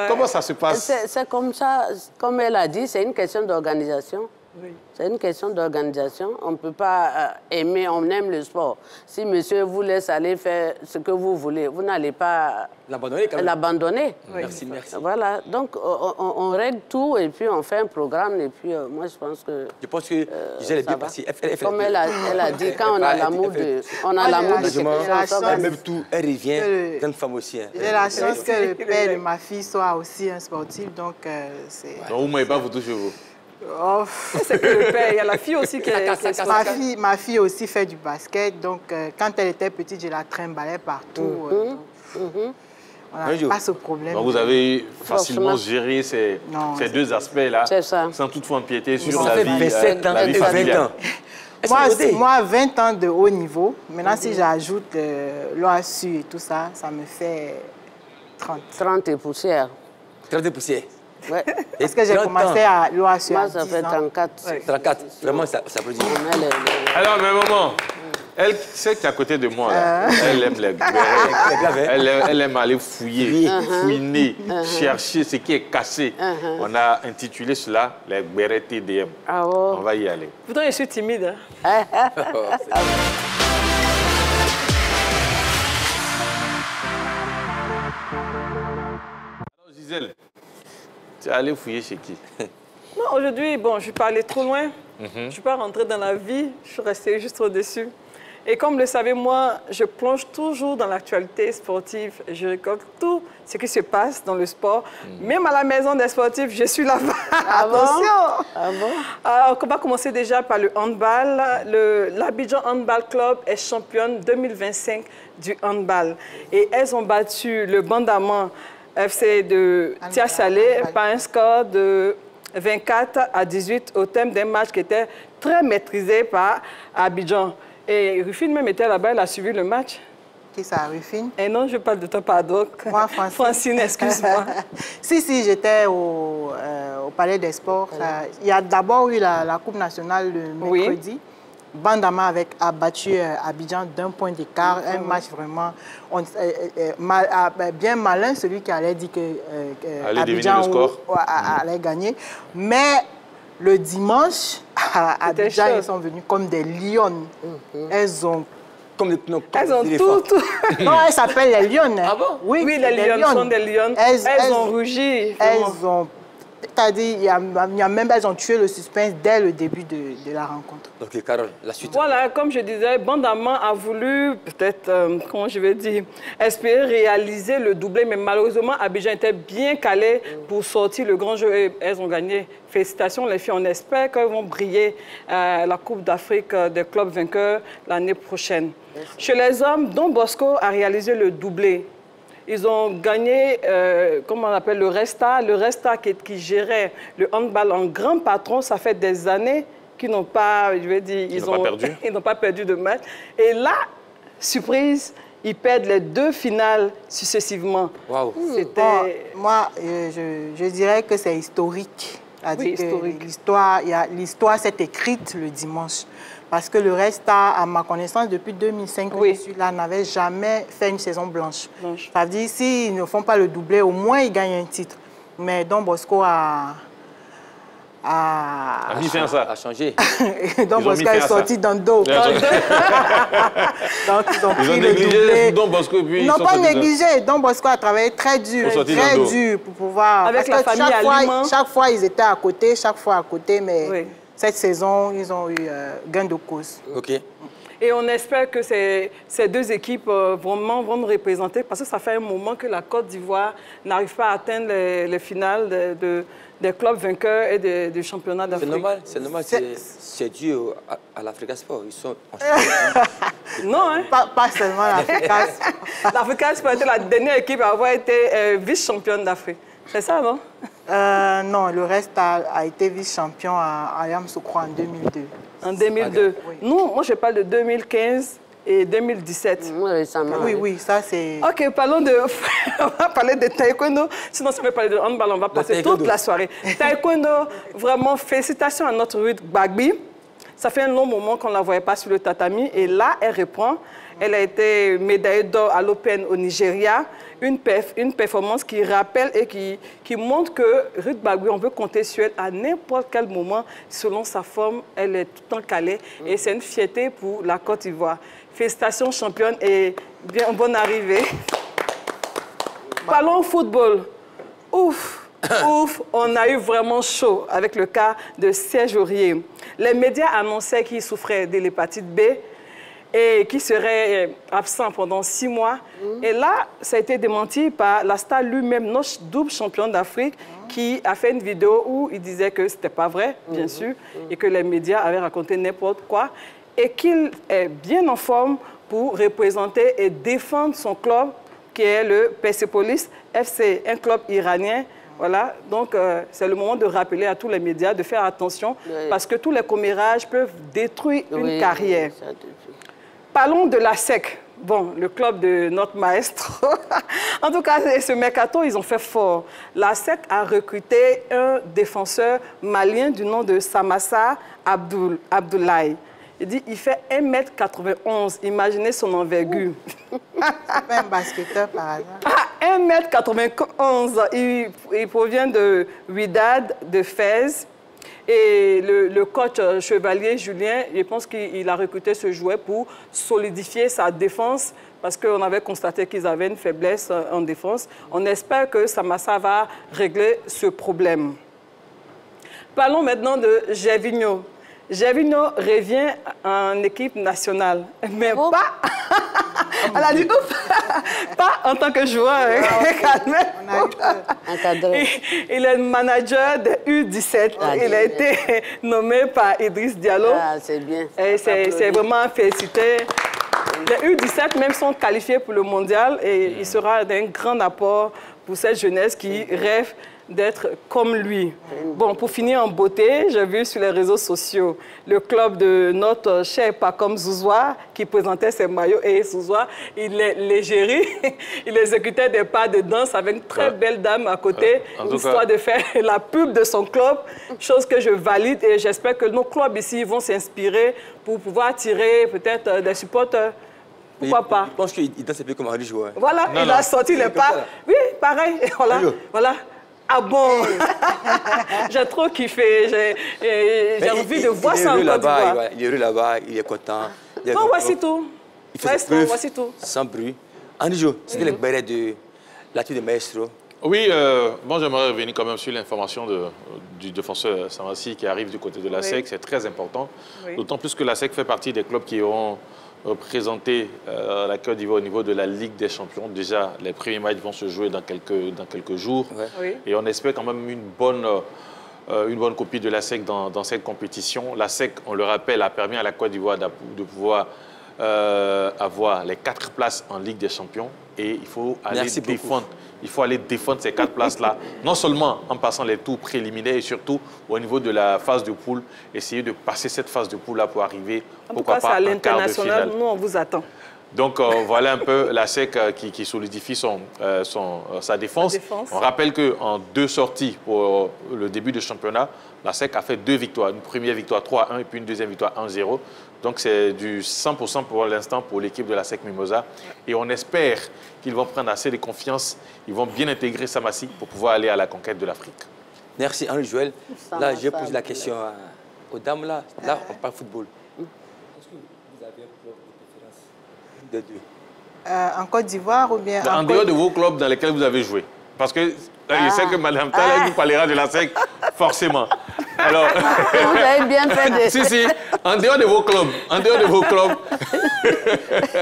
[SPEAKER 2] Comment ça se passe?
[SPEAKER 4] C'est comme ça, comme elle a dit, c'est une question d'organisation. Oui. C'est une question d'organisation. On ne peut pas aimer, on aime le sport. Si monsieur vous laisse aller faire ce que vous voulez, vous n'allez pas l'abandonner.
[SPEAKER 1] Oui. Merci.
[SPEAKER 4] Voilà, donc on règle tout et puis on fait un programme et puis moi je pense que...
[SPEAKER 1] Je pense que j'ai bien passé.
[SPEAKER 4] Comme elle a dit, quand on a l'amour de... On a l'amour de quelque chose.
[SPEAKER 1] Elle même tout, elle revient, grande femme aussi.
[SPEAKER 5] J'ai la chance que le père de ma fille soit aussi un sportif, donc c'est...
[SPEAKER 2] Donc vous ne m'avez pas vous toucher vous?
[SPEAKER 3] Oh, c'est que le père, il y a la fille aussi qui est...
[SPEAKER 5] Ma fille aussi fait du basket, donc quand elle était petite, je la trimballais partout. On n'a pas ce problème.
[SPEAKER 2] Donc vous avez facilement géré ces deux aspects-là, sans toutefois empiéter sur la vie familiale.
[SPEAKER 5] Moi, 20 ans de haut niveau. Maintenant, si j'ajoute l'OASU et tout ça, ça me fait 30.
[SPEAKER 4] 30 et poussière.
[SPEAKER 1] 30 et poussière.
[SPEAKER 4] Ouais.
[SPEAKER 5] Parce que j'ai commencé à l'OASU à 10 ans.
[SPEAKER 4] Moi, ça fait 34.
[SPEAKER 1] Ouais. 34, vraiment, ça peut dire.
[SPEAKER 2] Alors, mais maman, elle sait qu'à côté de moi, là, elle aime les bérets. Elle aime aller fouiller, fouiner, chercher ce qui est cassé. On a intitulé cela les bérets TDM. On va y aller.
[SPEAKER 3] Pourtant, je suis timide. Hein?
[SPEAKER 2] Alors, Gisèle, tu es allée fouiller chez qui?
[SPEAKER 3] Non, aujourd'hui, bon, je suis pas allée trop loin. Je ne suis pas rentrée dans la vie. Je suis restée juste au-dessus. Et comme vous le savez, moi, je plonge toujours dans l'actualité sportive. Je récolte tout ce qui se passe dans le sport. Même à la maison des sportifs, je suis là-bas. Attention! Alors, on va commencer déjà par le handball. L'Abidjan Handball Club est championne 2025 du handball. Et elles ont battu le Bandama FC de Tia-Salé par un score de 24-18 au terme d'un match qui était très maîtrisé par Abidjan. Et Rufine même était là-bas, elle a suivi le match.
[SPEAKER 5] Qui ça, Rufine?
[SPEAKER 3] Et non, je parle de toi, pardon.
[SPEAKER 5] Moi, Francine.
[SPEAKER 3] Francine, excuse-moi.
[SPEAKER 5] Si, j'étais au Palais des Sports. Il y a d'abord eu la Coupe nationale le mercredi. Oui. Bandama a battu Abidjan d'un point d'écart. Un match vraiment bien malin, celui qui allait dire que Abidjan allait gagner. Mais le dimanche, à Abidjan, ils sont venus comme des lions. Elles ont...
[SPEAKER 3] elles ont tout.
[SPEAKER 5] Non, elles s'appellent les lions.
[SPEAKER 3] Ah bon?
[SPEAKER 5] Oui,
[SPEAKER 3] les lions sont des lions. Elles ont rugi.
[SPEAKER 5] Elles ont... C'est-à-dire, elles ont tué le suspense dès le début de la rencontre.
[SPEAKER 1] Donc, Carole, la suite.
[SPEAKER 3] Voilà, comme je disais, Bandama a voulu, peut-être, comment je vais dire, espérer réaliser le doublé, mais malheureusement, Abidjan était bien calé pour sortir le grand jeu et elles ont gagné. Félicitations les filles, on espère qu'elles vont briller la Coupe d'Afrique des clubs vainqueurs l'année prochaine. Merci. Chez les hommes, Don Bosco a réalisé le doublé. Ils ont gagné, comment on appelle, le Resta qui gérait le handball en grand patron. Ça fait des années qu'ils n'ont pas, je vais dire, ils n'ont pas perdu de match. Et là, surprise, ils perdent les 2 finales successivement.
[SPEAKER 1] Wow.
[SPEAKER 5] Moi, je dirais que c'est historique. L'histoire s'est écrite le dimanche. Parce que le reste, à ma connaissance, depuis 2005, je suis là, n'avait jamais fait une saison blanche. Ça veut dire, s'ils ne font pas le doublé, au moins ils gagnent un titre. Mais Don Bosco a
[SPEAKER 1] changé.
[SPEAKER 5] Don Bosco est sorti dans le dos. Donc ils ont pris le doublé.
[SPEAKER 2] Don Bosco, puis
[SPEAKER 5] ils n'ont pas négligé. Don Bosco a travaillé très dur pour pouvoir...
[SPEAKER 3] Avec la famille
[SPEAKER 5] chaque fois, ils étaient à côté, mais cette saison, ils ont eu gain de cause.
[SPEAKER 1] OK.
[SPEAKER 3] Et on espère que ces deux équipes vraiment vont nous représenter parce que ça fait un moment que la Côte d'Ivoire n'arrive pas à atteindre les finales des clubs vainqueurs et des championnats d'Afrique.
[SPEAKER 1] C'est normal. C'est dû à l'Africa Sport. Ils sont
[SPEAKER 3] non, hein?
[SPEAKER 5] Pas seulement l'Africa Sport.
[SPEAKER 3] L'Africa Sport était la dernière équipe à avoir été vice-championne d'Afrique. C'est ça, non?
[SPEAKER 5] Non, le reste a été vice-champion à Yamoussoukro en 2002.
[SPEAKER 3] En 2002. Oui. Moi, je parle de 2015 et 2017.
[SPEAKER 5] Oui, ça c'est...
[SPEAKER 3] OK, parlons de... on va parler de taekwondo. Sinon, si on veut parler de handball, on va passer toute la soirée. Taekwondo, vraiment, félicitations à notre Ruth Gbagbi. Ça fait un long moment qu'on ne la voyait pas sur le tatami. Et là, elle reprend. Elle a été médaillée d'or à l'Open au Nigeria. Une performance qui rappelle et qui montre que Ruth Gbagbi, on peut compter sur elle à n'importe quel moment. Selon sa forme, elle est tout le temps calée. Et c'est une fierté pour la Côte d'Ivoire. Félicitations, championne, et bonne arrivée. Parlons football. Ouf, on a eu vraiment chaud avec le cas de Serge Aurier. Les médias annonçaient qu'il souffrait de l'hépatite B et qui serait absent pendant 6 mois. Et là, ça a été démenti par la star lui-même, notre double champion d'Afrique, qui a fait une vidéo où il disait que ce n'était pas vrai, bien sûr, et que les médias avaient raconté n'importe quoi, et qu'il est bien en forme pour représenter et défendre son club, qui est le Persepolis FC, un club iranien. Voilà, donc c'est le moment de rappeler à tous les médias de faire attention, parce que tous les commérages peuvent détruire une carrière. Parlons de la SEC. Bon, le club de notre maestro. En tout cas, ce mercato, ils ont fait fort. La SEC a recruté un défenseur malien du nom de Samassa Abdoulaye. Il dit il fait 1m91. Imaginez son envergure.
[SPEAKER 5] C'est pas un basketteur par hasard.
[SPEAKER 3] 1m91. Il provient de Wydad, de Fès. Et le coach Chevalier Julien, je pense qu'il a recruté ce joueur pour solidifier sa défense parce qu'on avait constaté qu'ils avaient une faiblesse en défense. On espère que Samassa va régler ce problème. Parlons maintenant de Gervinho. Gervinho revient en équipe nationale, mais pas... Elle a dit ouf, pas en tant que joueur. Il est manager de U17. Il a été nommé par Idriss Diallo.
[SPEAKER 4] C'est bien.
[SPEAKER 3] C'est vraiment félicité. Les U17 même sont qualifiés pour le mondial et il sera d'un grand apport pour cette jeunesse qui rêve d'être comme lui. Bon, pour finir en beauté, j'ai vu sur les réseaux sociaux le club de notre cher Pacom Zouzoua qui présentait ses maillots et Zouzoua, il est légérie, il exécutait des pas de danse avec une très belle dame à côté, histoire de faire la pub de son club, chose que je valide et j'espère que nos clubs ici vont s'inspirer pour pouvoir attirer peut-être des supporters. Pourquoi pas?
[SPEAKER 1] Je pense qu'il danse un peu comme Henri Joueur.
[SPEAKER 3] Voilà, il a sorti les pas. Oui, pareil, voilà. Ah bon? J'ai trop kiffé. J'ai envie de voir ça en Côte d'Ivoire.
[SPEAKER 1] Il est heureux là-bas, il est content.
[SPEAKER 3] Bon, voici tout.
[SPEAKER 1] Voici tout. Sans bruit. Henri Jo, c'était le béret de l'attitude de Maestro.
[SPEAKER 2] Oui, bon, j'aimerais revenir quand même sur l'information du défenseur Samassi qui arrive du côté de la SEC. C'est très important. D'autant plus que la SEC fait partie des clubs qui ont représenté la Côte d'Ivoire au niveau de la Ligue des Champions. Déjà, les premiers matchs vont se jouer dans quelques jours. Et on espère quand même une bonne copie de la SEC dans cette compétition. La SEC, on le rappelle, a permis à la Côte d'Ivoire de pouvoir avoir les 4 places en Ligue des Champions. Et il faut aller défendre ces 4 places-là, non seulement en passant les tours préliminaires et surtout au niveau de la phase de poule, essayer de passer cette phase de poule-là pour arriver, pourquoi pas,
[SPEAKER 3] à l'international. Nous, on vous attend.
[SPEAKER 2] Donc voilà un peu la SEC qui solidifie sa défense. On rappelle qu'en 2 sorties pour le début du championnat, la SEC a fait 2 victoires. Une première victoire 3-1 et puis une deuxième victoire 1-0. Donc c'est du 100% pour l'instant pour l'équipe de la SEC Mimosa. Et on espère qu'ils vont prendre assez de confiance, ils vont bien intégrer Samassi pour pouvoir aller à la conquête de l'Afrique.
[SPEAKER 1] Merci Henri-Joël. Là, j'ai posé la question aux dames. Là, on parle football. Est-ce que vous avez un club de préférence de 2?
[SPEAKER 5] En Côte d'Ivoire ou bien...
[SPEAKER 2] En dehors de vos clubs dans lesquels vous avez joué. Parce que je sais que Mme Tal vous parlera de la SEC, forcément. Alors,
[SPEAKER 4] vous avez bien fait de...
[SPEAKER 2] Si, en dehors de vos clubs.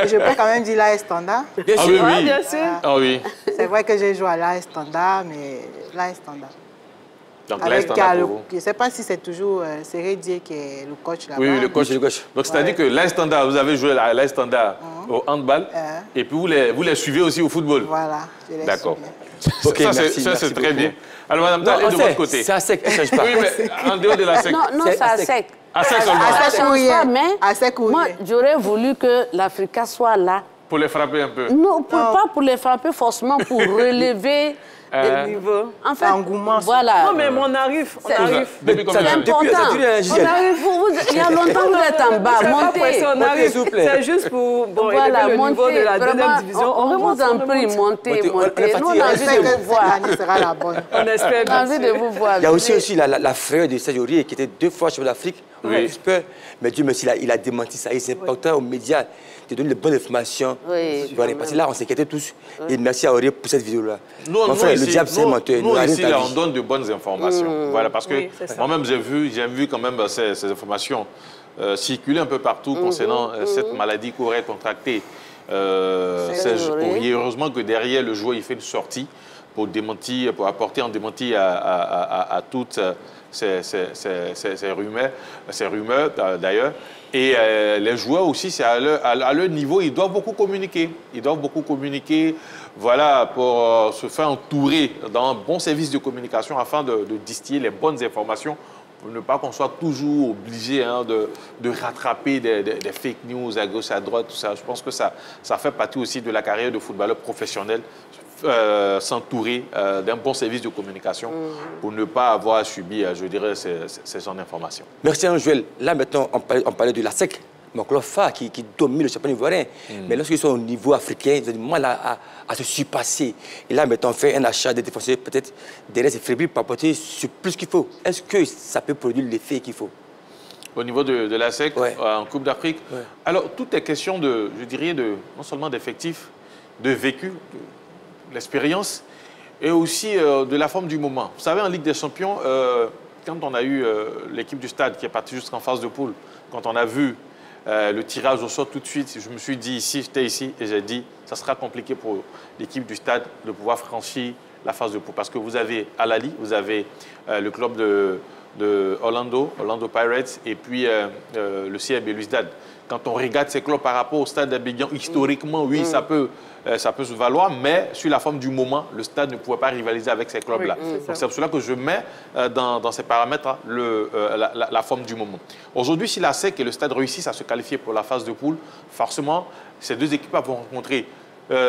[SPEAKER 5] Je peux quand même dire l'AS Standard.
[SPEAKER 2] Bien sûr. Ah oui,
[SPEAKER 3] bien sûr.
[SPEAKER 2] Ah oui.
[SPEAKER 5] C'est vrai que j'ai joué à l'AS Standard, mais l'AS Standard.
[SPEAKER 2] Donc l'AS Standard pour vous.
[SPEAKER 5] Je ne sais pas si c'est toujours Seré Dié qui est le coach là-bas.
[SPEAKER 2] Oui, le coach. Donc c'est-à-dire que l'AS Standard, vous avez joué à l'AS Standard au handball, et puis vous les suivez aussi au football.
[SPEAKER 5] Voilà, je les suis.
[SPEAKER 2] D'accord.
[SPEAKER 1] Okay,
[SPEAKER 2] ça c'est très bien. Alors Madame Tal, de votre côté.
[SPEAKER 1] C'est à SEC, elle ne change pas.
[SPEAKER 2] Oui, mais en dehors de la SEC.
[SPEAKER 4] Non, c'est à SEC.
[SPEAKER 2] À SEC seulement.
[SPEAKER 4] Ça ne change pas, mais
[SPEAKER 5] à SEC,
[SPEAKER 4] moi, j'aurais voulu que l'Africa soit là.
[SPEAKER 2] Pour les frapper un peu.
[SPEAKER 4] Non, pas pour les frapper forcément, pour relever le
[SPEAKER 3] niveau.
[SPEAKER 4] En fait,
[SPEAKER 5] engouement.
[SPEAKER 4] Voilà.
[SPEAKER 3] Non, mais on arrive.
[SPEAKER 2] Depuis combien
[SPEAKER 4] C'est important. On arrive, il y a longtemps que vous êtes en bas. Montez.
[SPEAKER 3] On arrive. C'est juste pour
[SPEAKER 4] voilà,
[SPEAKER 3] le niveau de la deuxième division.
[SPEAKER 4] On vous en prie, montez. Nous, on a envie de vous voir.
[SPEAKER 5] Sera la bonne.
[SPEAKER 3] On espère.
[SPEAKER 4] On a envie de vous voir.
[SPEAKER 1] Il y a aussi la frère de Serge Aurier qui était 2 fois champion d'Afrique. Mais Dieu merci, il a démenti ça. C'est important aux médias de donner les bonnes informations. Parce que là, on s'inquiétait tous. Et merci à Aurier pour cette vidéo-là.
[SPEAKER 2] Nous, ici, là, on donne de bonnes informations. Voilà, parce que moi-même, j'ai vu quand même ces informations circuler un peu partout concernant cette maladie qu'aurait contractée Serge Aurier. Heureusement que derrière, le joueur, il fait une sortie pour démentir, pour apporter un démenti à toutes ces rumeurs d'ailleurs. Et les joueurs aussi, c'est à leur niveau, ils doivent beaucoup communiquer. Ils doivent beaucoup communiquer, voilà, pour se faire entourer dans un bon service de communication afin de distiller les bonnes informations pour ne pas qu'on soit toujours obligé de rattraper des fake news à gauche, à droite, tout ça. Je pense que ça fait partie aussi de la carrière de footballeur professionnel. S'entourer d'un bon service de communication pour ne pas avoir à subir, je dirais, ces genres d'informations.
[SPEAKER 1] Merci, Joël. Là, maintenant, on parlait de la SEC, mon club phare qui domine le championnat ivoirien. Mais lorsqu'ils sont au niveau africain, ils ont du mal à se surpasser. Et là, maintenant, on fait un achat de défenseurs, peut-être derrière ces fébrile pour apporter plus qu'il faut. Est-ce que ça peut produire l'effet qu'il faut?
[SPEAKER 2] Au niveau de la SEC, en Coupe d'Afrique, alors, tout est question je dirais, non seulement d'effectifs, de vécu, l'expérience et aussi de la forme du moment. Vous savez, en Ligue des Champions, quand on a eu l'équipe du Stade qui est partie jusqu'en phase de poule, quand on a vu le tirage au sort tout de suite, je me suis dit j'étais ici et j'ai dit ça sera compliqué pour l'équipe du Stade de pouvoir franchir la phase de poule parce que vous avez Al Ahly, vous avez le club de Orlando Pirates et puis le CF Belouizdad. Quand on regarde ces clubs par rapport au Stade d'Abidjan, historiquement, oui, ça peut se valoir, mais sur la forme du moment, le Stade ne pouvait pas rivaliser avec ces clubs-là. Donc c'est pour cela que je mets dans ces paramètres la forme du moment. Aujourd'hui, si la SEC et le Stade réussissent à se qualifier pour la phase de poule, forcément, ces deux équipes vont rencontrer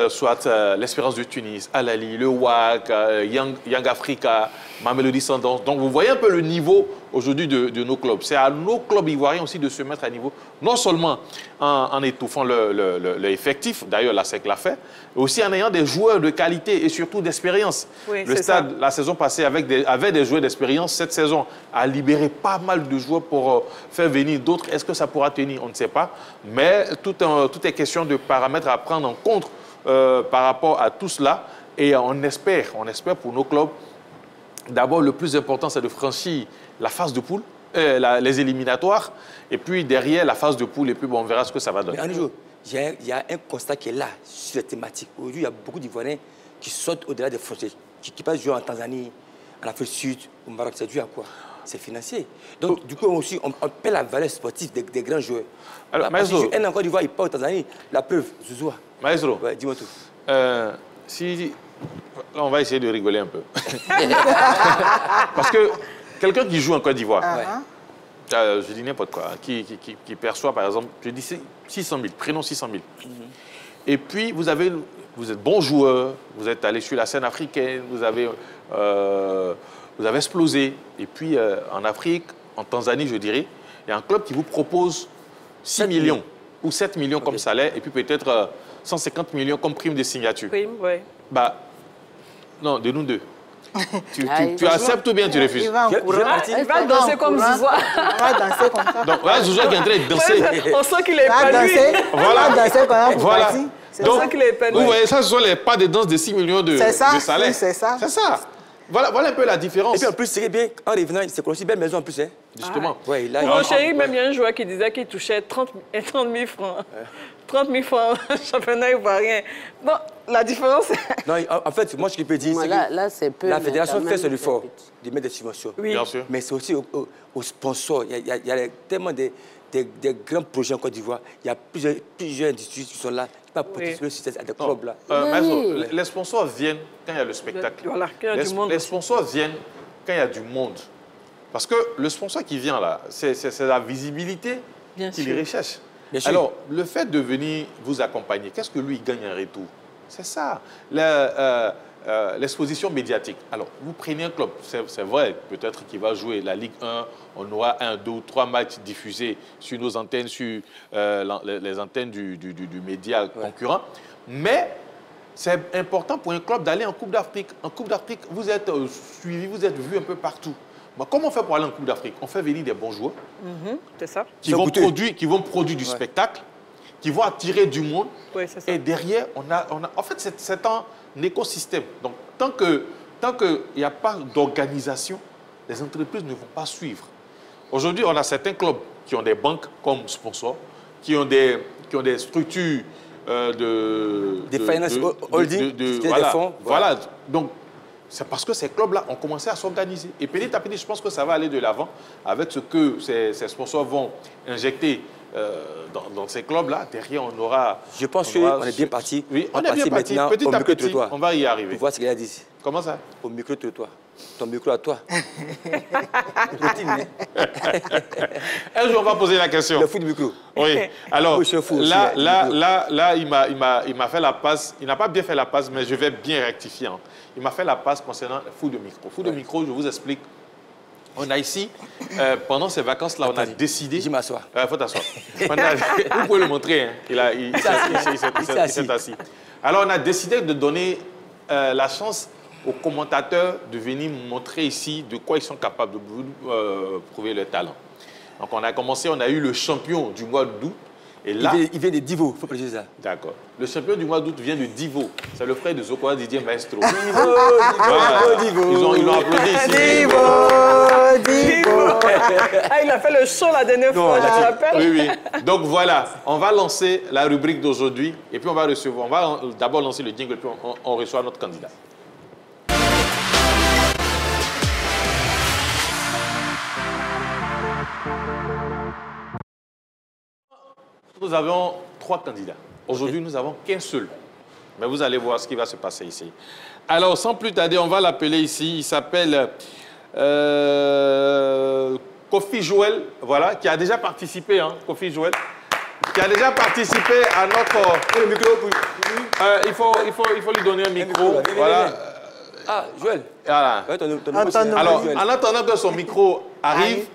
[SPEAKER 2] soit l'Espérance de Tunis, Al Ahly, le WAC, Young Africa, Mamelodi Sundowns. Donc vous voyez un peu le niveau aujourd'hui de nos clubs. C'est à nos clubs ivoiriens aussi de se mettre à niveau, non seulement en étouffant l'effectif, d'ailleurs la SEC l'a fait, mais aussi en ayant des joueurs de qualité et surtout d'expérience. Le Stade, la saison passée, avait des joueurs d'expérience. Cette saison a libéré pas mal de joueurs pour faire venir d'autres. Est-ce que ça pourra tenir? On ne sait pas. Mais tout est question de paramètres à prendre en compte par rapport à tout cela. Et on espère pour nos clubs, d'abord le plus important c'est de franchir la phase de poule, les éliminatoires, et puis derrière la phase de poule, et puis bon, on verra ce que ça va donner.
[SPEAKER 1] Mais il y a un constat qui est là sur la thématique. Aujourd'hui, il y a beaucoup d'Ivoiriens qui sautent au-delà des frontières, qui passent jouer en Tanzanie, en Afrique du Sud, au Maroc. C'est dû à quoi? C'est financier. Donc, du coup, aussi, on paie la valeur sportive des grands joueurs.
[SPEAKER 2] Alors, Maestro,
[SPEAKER 1] un encore d'Ivoire, il part en Tanzanie. La preuve, Zouzoua.
[SPEAKER 2] Maestro,
[SPEAKER 1] dis-moi tout.
[SPEAKER 2] On va essayer de rigoler un peu. Parce que quelqu'un qui joue en Côte d'Ivoire, je dis n'importe quoi, qui perçoit par exemple, je dis 600 000, prénom 600 000. Et puis vous êtes bon joueur, vous êtes allé sur la scène africaine, vous avez explosé. Et puis en Afrique, en Tanzanie je dirais, il y a un club qui vous propose 6 millions ou 7 millions comme salaire et puis peut-être 150 millions comme prime de signature.
[SPEAKER 3] Prime, oui.
[SPEAKER 2] Bah, non, de nous deux. Tu acceptes ou bien tu refuses?
[SPEAKER 3] Il va danser comme Zouzoua.
[SPEAKER 5] Il va danser comme ça.
[SPEAKER 2] Donc, voilà, Zouzoua qui est en train de danser.
[SPEAKER 3] On sent qu'il est épanoui.
[SPEAKER 2] Voilà.
[SPEAKER 5] Voilà.
[SPEAKER 2] Donc, vous voyez, ça, ce sont les pas de danse de 6 millions de salaire.
[SPEAKER 5] C'est ça.
[SPEAKER 2] C'est ça. Voilà un peu la différence.
[SPEAKER 1] Et puis en plus, c'est bien, en revenant, c'est qu'on a aussi belle maison en plus. Hein.
[SPEAKER 2] Justement.
[SPEAKER 1] Ouais, là,
[SPEAKER 3] pour mon chéri, même il y a un joueur qui disait qu'il touchait 30 000 francs. 30 000 francs au championnat ivoirien. Non, la différence...
[SPEAKER 1] Non, en fait, moi, ce que je peux dire, c'est que la fédération fait son effort de mettre des subventions.
[SPEAKER 3] Oui.
[SPEAKER 2] Bien sûr.
[SPEAKER 1] Mais c'est aussi aux sponsors. Il y a tellement des grands projets en Côte d'Ivoire. Il y a plusieurs industries qui sont là. Pas participer le système à des clubs là.
[SPEAKER 2] Les sponsors viennent quand il y a le spectacle.
[SPEAKER 3] Voilà, quand il y a du monde.
[SPEAKER 2] Les sponsors viennent quand il y a du monde. Parce que le sponsor qui vient là, c'est la visibilité qu'il recherche. Alors, le fait de venir vous accompagner, qu'est-ce que lui gagne en retour? C'est ça. L'exposition médiatique. Alors, vous prenez un club, c'est vrai, peut-être qu'il va jouer la Ligue 1, on aura 1, 2 ou 3 matchs diffusés sur nos antennes, sur les antennes du média concurrent. Mais c'est important pour un club d'aller en Coupe d'Afrique. En Coupe d'Afrique, vous êtes suivi, vous êtes vu un peu partout. Bah, comment on fait pour aller en Coupe d'Afrique? On fait venir des bons joueurs
[SPEAKER 3] c'est ça.
[SPEAKER 2] qui vont produire du spectacle, qui vont attirer du monde.
[SPEAKER 3] Oui, c'est ça.
[SPEAKER 2] Et derrière, on a en fait, c'est un écosystème. Donc, tant qu'il n'y a pas d'organisation, les entreprises ne vont pas suivre. Aujourd'hui, on a certains clubs qui ont des banques comme sponsors, qui ont des structures
[SPEAKER 1] des finance holding, des fonds.
[SPEAKER 2] Voilà. Donc, c'est parce que ces clubs-là ont commencé à s'organiser. Et petit à petit, je pense que ça va aller de l'avant avec ce que ces sponsors vont injecter dans ces clubs-là. Derrière, on aura...
[SPEAKER 1] Je pense qu'on est bien parti.
[SPEAKER 2] Oui, on est bien parti. Petit à petit, on va y arriver.
[SPEAKER 1] Pour voir ce qu'il a dit.
[SPEAKER 2] Comment ça?
[SPEAKER 1] Au micro-trottoir. Ton micro à toi.
[SPEAKER 2] Un jour, on va poser la question.
[SPEAKER 1] Le fou du micro.
[SPEAKER 2] Oui. Alors, là, il m'a fait la passe. Il n'a pas bien fait la passe, mais je vais bien rectifier. Hein. Il m'a fait la passe concernant le fou de micro. Fou de micro, je vous explique. On a ici, pendant ces vacances-là, on a décidé...
[SPEAKER 1] Je m'assois.
[SPEAKER 2] Il faut t'asseoir. Vous pouvez le montrer. Hein. Il s'est assis. Alors, on a décidé de donner la chance aux commentateurs de venir montrer ici de quoi ils sont capables de prouver leur talent. Donc, on a commencé, on a eu le champion du mois d'août. Et là,
[SPEAKER 1] il vient de Divo, il faut préciser ça.
[SPEAKER 2] D'accord. Le champion du mois d'août vient de Divo. C'est le frère de Zokoa Didier Maestro.
[SPEAKER 1] Divo.
[SPEAKER 2] Ils l'ont applaudi ici.
[SPEAKER 5] Divo.
[SPEAKER 3] Ah, il a fait le show la dernière fois, je me rappelle.
[SPEAKER 2] Oui. Donc voilà, on va lancer la rubrique d'aujourd'hui et puis on va recevoir. On va d'abord lancer le jingle puis on reçoit notre candidat. Nous avons 3 candidats. Aujourd'hui, nous n'avons qu'un seul. Mais vous allez voir ce qui va se passer ici. Alors, sans plus tarder, on va l'appeler ici. Il s'appelle Kofi Joël, voilà, qui a déjà participé, hein, Kofi Joël, qui a déjà participé à notre...
[SPEAKER 1] Le micro,
[SPEAKER 2] il faut lui donner un micro. Voilà.
[SPEAKER 1] Ah, Joël.
[SPEAKER 2] Voilà. Alors,
[SPEAKER 1] Joël.
[SPEAKER 2] en attendant que son micro arrive,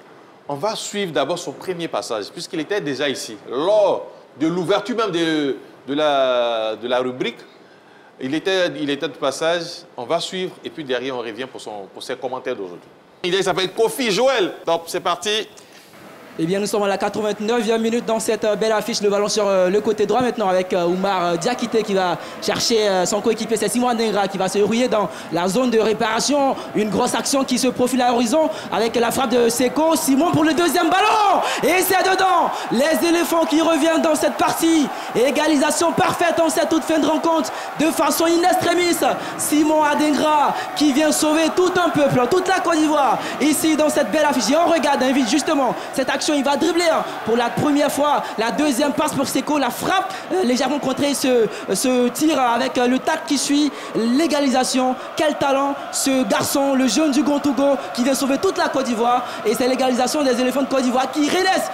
[SPEAKER 2] on va suivre d'abord son premier passage, puisqu'il était déjà ici. Lors de l'ouverture même de la rubrique, il était de passage. On va suivre et puis derrière, on revient pour ses commentaires d'aujourd'hui. Il s'appelle Kofi Joël. Donc, c'est parti.
[SPEAKER 10] Eh bien, nous sommes à la 89e minute dans cette belle affiche. Le ballon sur le côté droit maintenant avec Oumar Diakité qui va chercher son coéquipier. C'est Simon Adingra qui va se rouiller dans la zone de réparation. Une grosse action qui se profile à l'horizon avec la frappe de Seko. Simon pour le deuxième ballon. Et c'est dedans. Les éléphants qui reviennent dans cette partie. Égalisation parfaite en cette toute fin de rencontre de façon in extremis. Simon Adingra qui vient sauver tout un peuple, toute la Côte d'Ivoire ici dans cette belle affiche. Et on regarde, invite justement cette action Attention, il va dribbler pour la première fois. La deuxième passe pour Seko. La frappe légèrement contrée. Ce tir avec le tac qui suit. L'égalisation. Quel talent ce garçon, le jeune du Gontougo qui vient sauver toute la Côte d'Ivoire. Et c'est l'égalisation des éléphants de Côte d'Ivoire qui renaissent,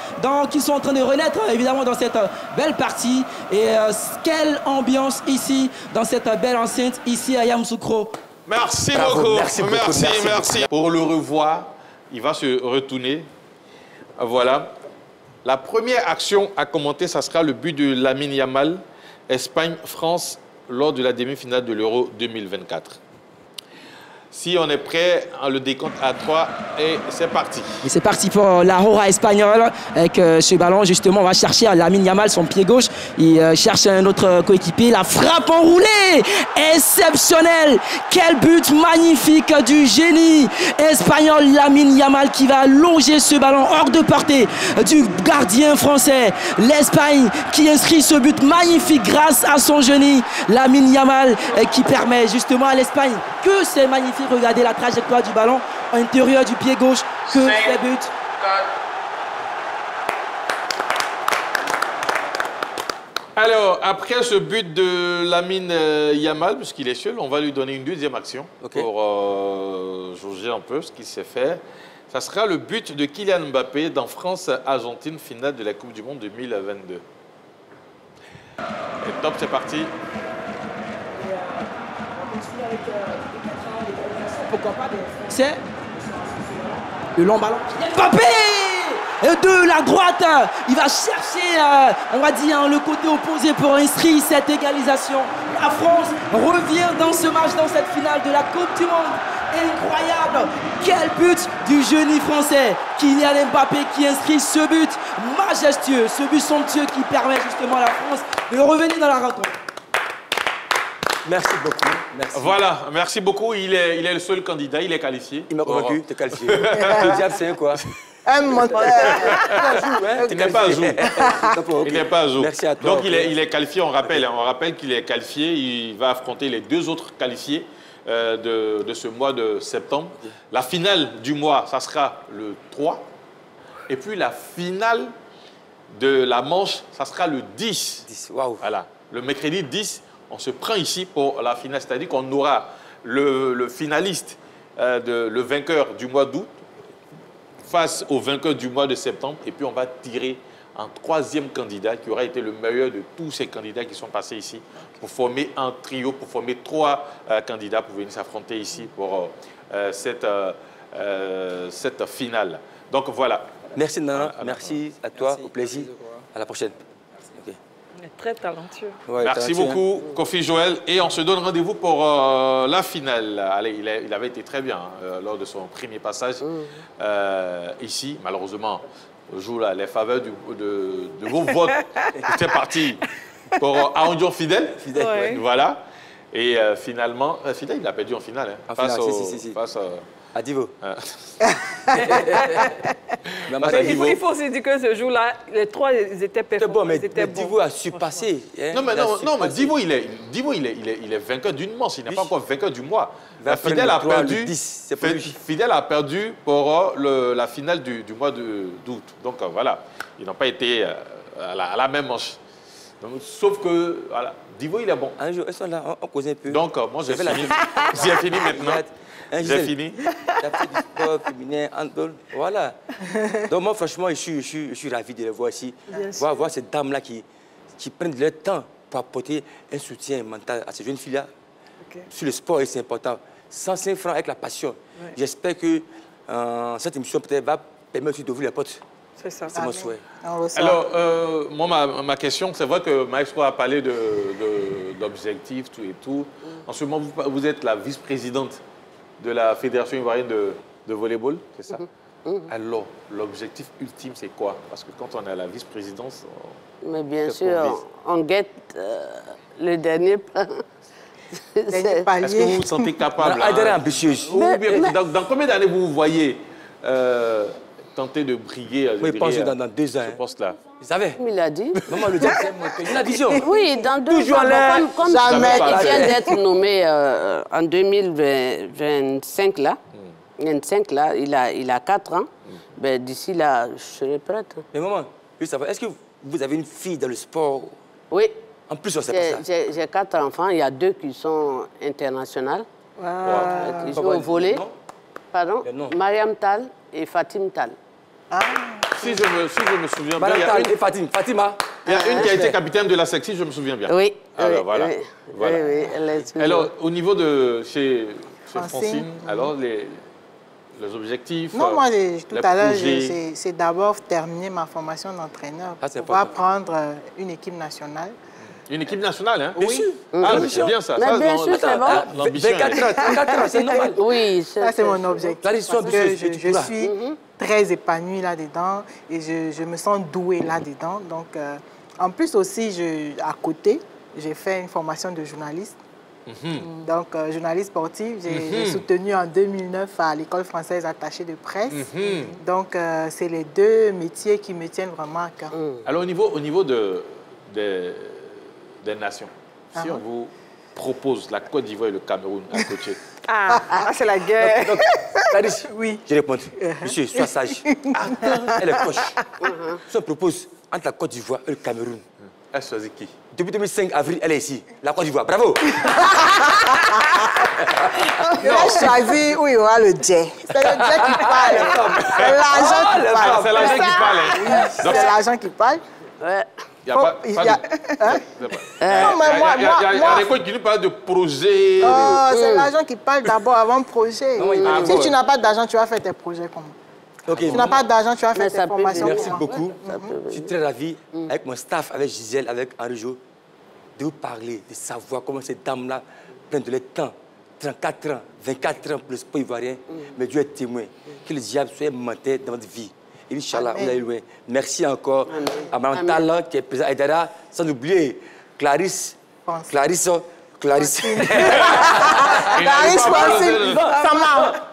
[SPEAKER 10] qui sont en train de renaître évidemment dans cette belle partie. Et quelle ambiance ici, dans cette belle enceinte, ici à Yamoussoukro.
[SPEAKER 2] Merci beaucoup. Merci. Pour le revoir, il va se retourner. Voilà. La première action à commenter, ça sera le but de Lamine Yamal, Espagne-France, lors de la demi-finale de l'Euro 2024. Si on est prêt, on le décompte à 3 et c'est parti.
[SPEAKER 10] Et c'est parti pour la Hora espagnole avec ce ballon. Justement, on va chercher Lamine Yamal, son pied gauche. Il cherche un autre coéquipier. La frappe enroulée, exceptionnelle. Quel but magnifique du génie espagnol Lamine Yamal qui va longer ce ballon hors de portée du gardien français. L'Espagne qui inscrit ce but magnifique grâce à son génie. Lamine Yamal qui permet justement à l'Espagne que c'est magnifique. Regardez la trajectoire du ballon à l'intérieur du pied gauche, que ces buts.
[SPEAKER 2] Alors, après ce but de Lamine Yamal, puisqu'il est seul, on va lui donner une deuxième action pour jauger un peu ce qu'il sait faire. Ça sera le but de Kylian Mbappé dans France-Argentine, finale de la Coupe du Monde 2022. Et top, c'est parti.
[SPEAKER 10] Pourquoi pas c'est le long ballon. Mbappé de la droite, il va chercher, on va dire, le côté opposé pour inscrire cette égalisation. La France revient dans ce match, dans cette finale de la Coupe du Monde. Incroyable. Quel but du génie français, Kylian Mbappé, qui inscrit ce but majestueux, ce but somptueux qui permet justement à la France de revenir dans la rencontre.
[SPEAKER 1] Merci beaucoup. Merci.
[SPEAKER 2] Voilà, merci beaucoup. Il est le seul candidat, il est qualifié.
[SPEAKER 1] Il m'a convaincu, tu es qualifié. Le diable, c'est quoi?
[SPEAKER 5] Un menteur.
[SPEAKER 2] Il n'est pas à jour. Il n'est pas à jour.
[SPEAKER 1] Merci à toi.
[SPEAKER 2] Donc, il est qualifié, on rappelle qu'il est qualifié. Il va affronter les deux autres qualifiés de ce mois de septembre. La finale du mois, ça sera le 3. Et puis, la finale de la manche, ça sera le 10.
[SPEAKER 1] 10, waouh.
[SPEAKER 2] Voilà, le mercredi 10. On se prend ici pour la finale, c'est-à-dire qu'on aura le finaliste, le vainqueur du mois d'août face au vainqueur du mois de septembre. Et puis, on va tirer un troisième candidat qui aura été le meilleur de tous ces candidats qui sont passés ici pour former un trio, pour former 3 candidats pour venir s'affronter ici pour cette finale. Donc, voilà.
[SPEAKER 1] Merci, Nana. Merci à toi. Merci. Au plaisir. À la prochaine.
[SPEAKER 3] Très talentueux.
[SPEAKER 2] Ouais, merci beaucoup, Kofi Joël. Et on se donne rendez-vous pour la finale. Allez, il avait été très bien lors de son premier passage ici. Malheureusement, on joue là, les faveurs de vos votes. C'était parti pour Aondion Fidèle.
[SPEAKER 1] Ouais.
[SPEAKER 2] Voilà. Et finalement, Fidèle, il a perdu en finale. Hein, face
[SPEAKER 1] à Divo.
[SPEAKER 3] Il faut aussi dire que ce jour-là, les 3 ils étaient performants.
[SPEAKER 1] Mais Divo a su passer.
[SPEAKER 2] Hein, mais Divo, il est vainqueur d'une manche. Il n'est pas encore vainqueur du mois. Fidèle a perdu pour la finale du mois d'août. Donc voilà, ils n'ont pas été à la même manche. Donc, sauf que voilà, Divo, il est bon.
[SPEAKER 1] Un jour, ils sont là, on cause un peu.
[SPEAKER 2] Donc moi, j'ai fini. J'ai fini maintenant. J'ai fini.
[SPEAKER 1] Tu as fait du sport féminin, handball, voilà. Donc moi, franchement, je suis ravi de les voir ici. Voir ces dames-là qui prennent leur temps pour apporter un soutien mental à ces jeunes filles-là. Sur le sport, c'est important. 105 francs avec la passion. Ouais. J'espère que cette émission peut-être va permettre d'ouvrir les portes.
[SPEAKER 3] C'est ça.
[SPEAKER 1] C'est mon souhait.
[SPEAKER 2] Alors, moi, ma question, c'est vrai que Maestro a parlé d'objectifs, tout et tout. En ce moment, vous êtes la vice-présidente de la Fédération ivoirienne de volleyball, c'est ça? Alors, l'objectif ultime, c'est quoi? Parce que quand on est à la vice-présidence...
[SPEAKER 4] Mais bien sûr, on guette le dernier plan.
[SPEAKER 2] Est-ce que vous vous sentez capable?
[SPEAKER 1] Ambitieuse.
[SPEAKER 2] Dans combien d'années vous voyez tenter de briller
[SPEAKER 1] oui, je pense dans 2 ans.
[SPEAKER 2] Ce poste-là.
[SPEAKER 1] Vous savez?
[SPEAKER 4] Il a dit.
[SPEAKER 1] Maman le dit, c'est la vision.
[SPEAKER 4] Oui, dans 2 ans. Comme jamais. Il vient d'être nommé en 2025, là. 25, là, il a 4 ans. Ben, d'ici là, je serai prête.
[SPEAKER 1] Mais maman, je veux savoir, est-ce que vous avez une fille dans le sport?
[SPEAKER 4] Oui.
[SPEAKER 1] En plus, on sait pas ça.
[SPEAKER 4] J'ai 4 enfants. Il y a 2 qui sont internationales. Qui jouent au volley. Pardon? Mariam Tal et Fatim Tal.
[SPEAKER 2] Si je me souviens bien,
[SPEAKER 1] il y a une... Fatima.
[SPEAKER 2] Il y a une qui a été capitaine de la section, si je me souviens bien.
[SPEAKER 4] Oui.
[SPEAKER 2] Alors, voilà.
[SPEAKER 4] Oui, elle est
[SPEAKER 2] alors, au niveau de chez Francine, alors les objectifs.
[SPEAKER 5] Non, moi, tout à l'heure, c'est d'abord terminer ma formation d'entraîneur pour pouvoir prendre une équipe nationale.
[SPEAKER 2] Une équipe nationale, hein?
[SPEAKER 5] Oui.
[SPEAKER 2] Ah, c'est bien ça.
[SPEAKER 4] Mais bien sûr, c'est bon.
[SPEAKER 1] 24 ans, c'est normal.
[SPEAKER 5] Oui, ça, c'est mon objectif. Parce que je suis très épanouie là-dedans et je me sens douée là-dedans. Donc, en plus aussi, à côté, j'ai fait une formation de journaliste. Donc, journaliste sportif, j'ai soutenu en 2009 à l'École française attachée de presse. Donc, c'est les 2 métiers qui me tiennent vraiment à cœur.
[SPEAKER 2] Alors, au niveau des nations, si on vous propose la Côte d'Ivoire et le Cameroun à coacher.
[SPEAKER 3] C'est la guerre.
[SPEAKER 1] Donc, oui. J'ai répondu. Monsieur, sois sage. Elle est coach. Si on propose entre la Côte d'Ivoire et le Cameroun,
[SPEAKER 2] elle choisit qui?
[SPEAKER 1] Depuis 2005 avril, elle est ici. La Côte d'Ivoire. Bravo.
[SPEAKER 5] Elle a choisi où il y aura le jet. C'est le jet qui parle. C'est l'argent qui parle.
[SPEAKER 2] C'est l'argent qui parle.
[SPEAKER 5] C'est l'argent qui parle.
[SPEAKER 2] Il n'y a pas... Il y a des coachs qui nous parlent de projet.
[SPEAKER 5] C'est l'argent qui parle d'abord avant le projet. Si tu n'as pas d'argent, tu vas faire tes projets comment? Si tu n'as pas d'argent, tu vas faire tes formations.
[SPEAKER 1] Merci beaucoup. Je suis très ravi, avec mon staff, avec Gisèle, avec Henri-Jo, de vous parler, de savoir comment ces dames-là prennent de leur temps. 34 ans, 24 ans pour le sport ivoirien. Mais Dieu est témoin. Que le diable soit menteur dans votre vie. Et Inch'Allah, on est loin. Merci encore à Mme Talent, qui est présidente Aïdara, sans oublier Clarisse. Clarisse.
[SPEAKER 5] Clarisse Francine.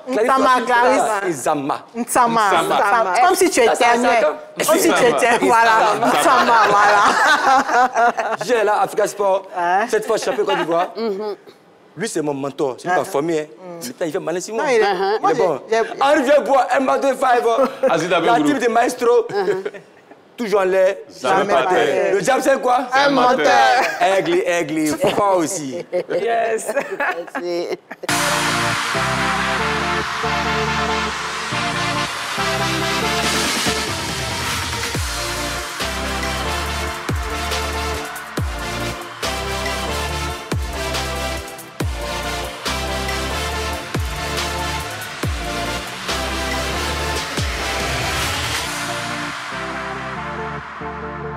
[SPEAKER 5] Nsama, Clarisse. Nsama. Comme si tu éternuais. Comme si tu éternuais. Voilà. Nsama, voilà.
[SPEAKER 1] J'ai là, Africa Sport, cette fois champion Côte d'Ivoire. Lui, c'est mon mentor. C'est pas formé. Il fait malin sur moi. Il est bon. Henri vient boire un bateau de five. La team de maestro. Toujours en l'air, jamais par terre. Le diable, c'est quoi?
[SPEAKER 5] Un menteur.
[SPEAKER 1] Aigle, fort aussi.
[SPEAKER 3] Yes.
[SPEAKER 4] Merci.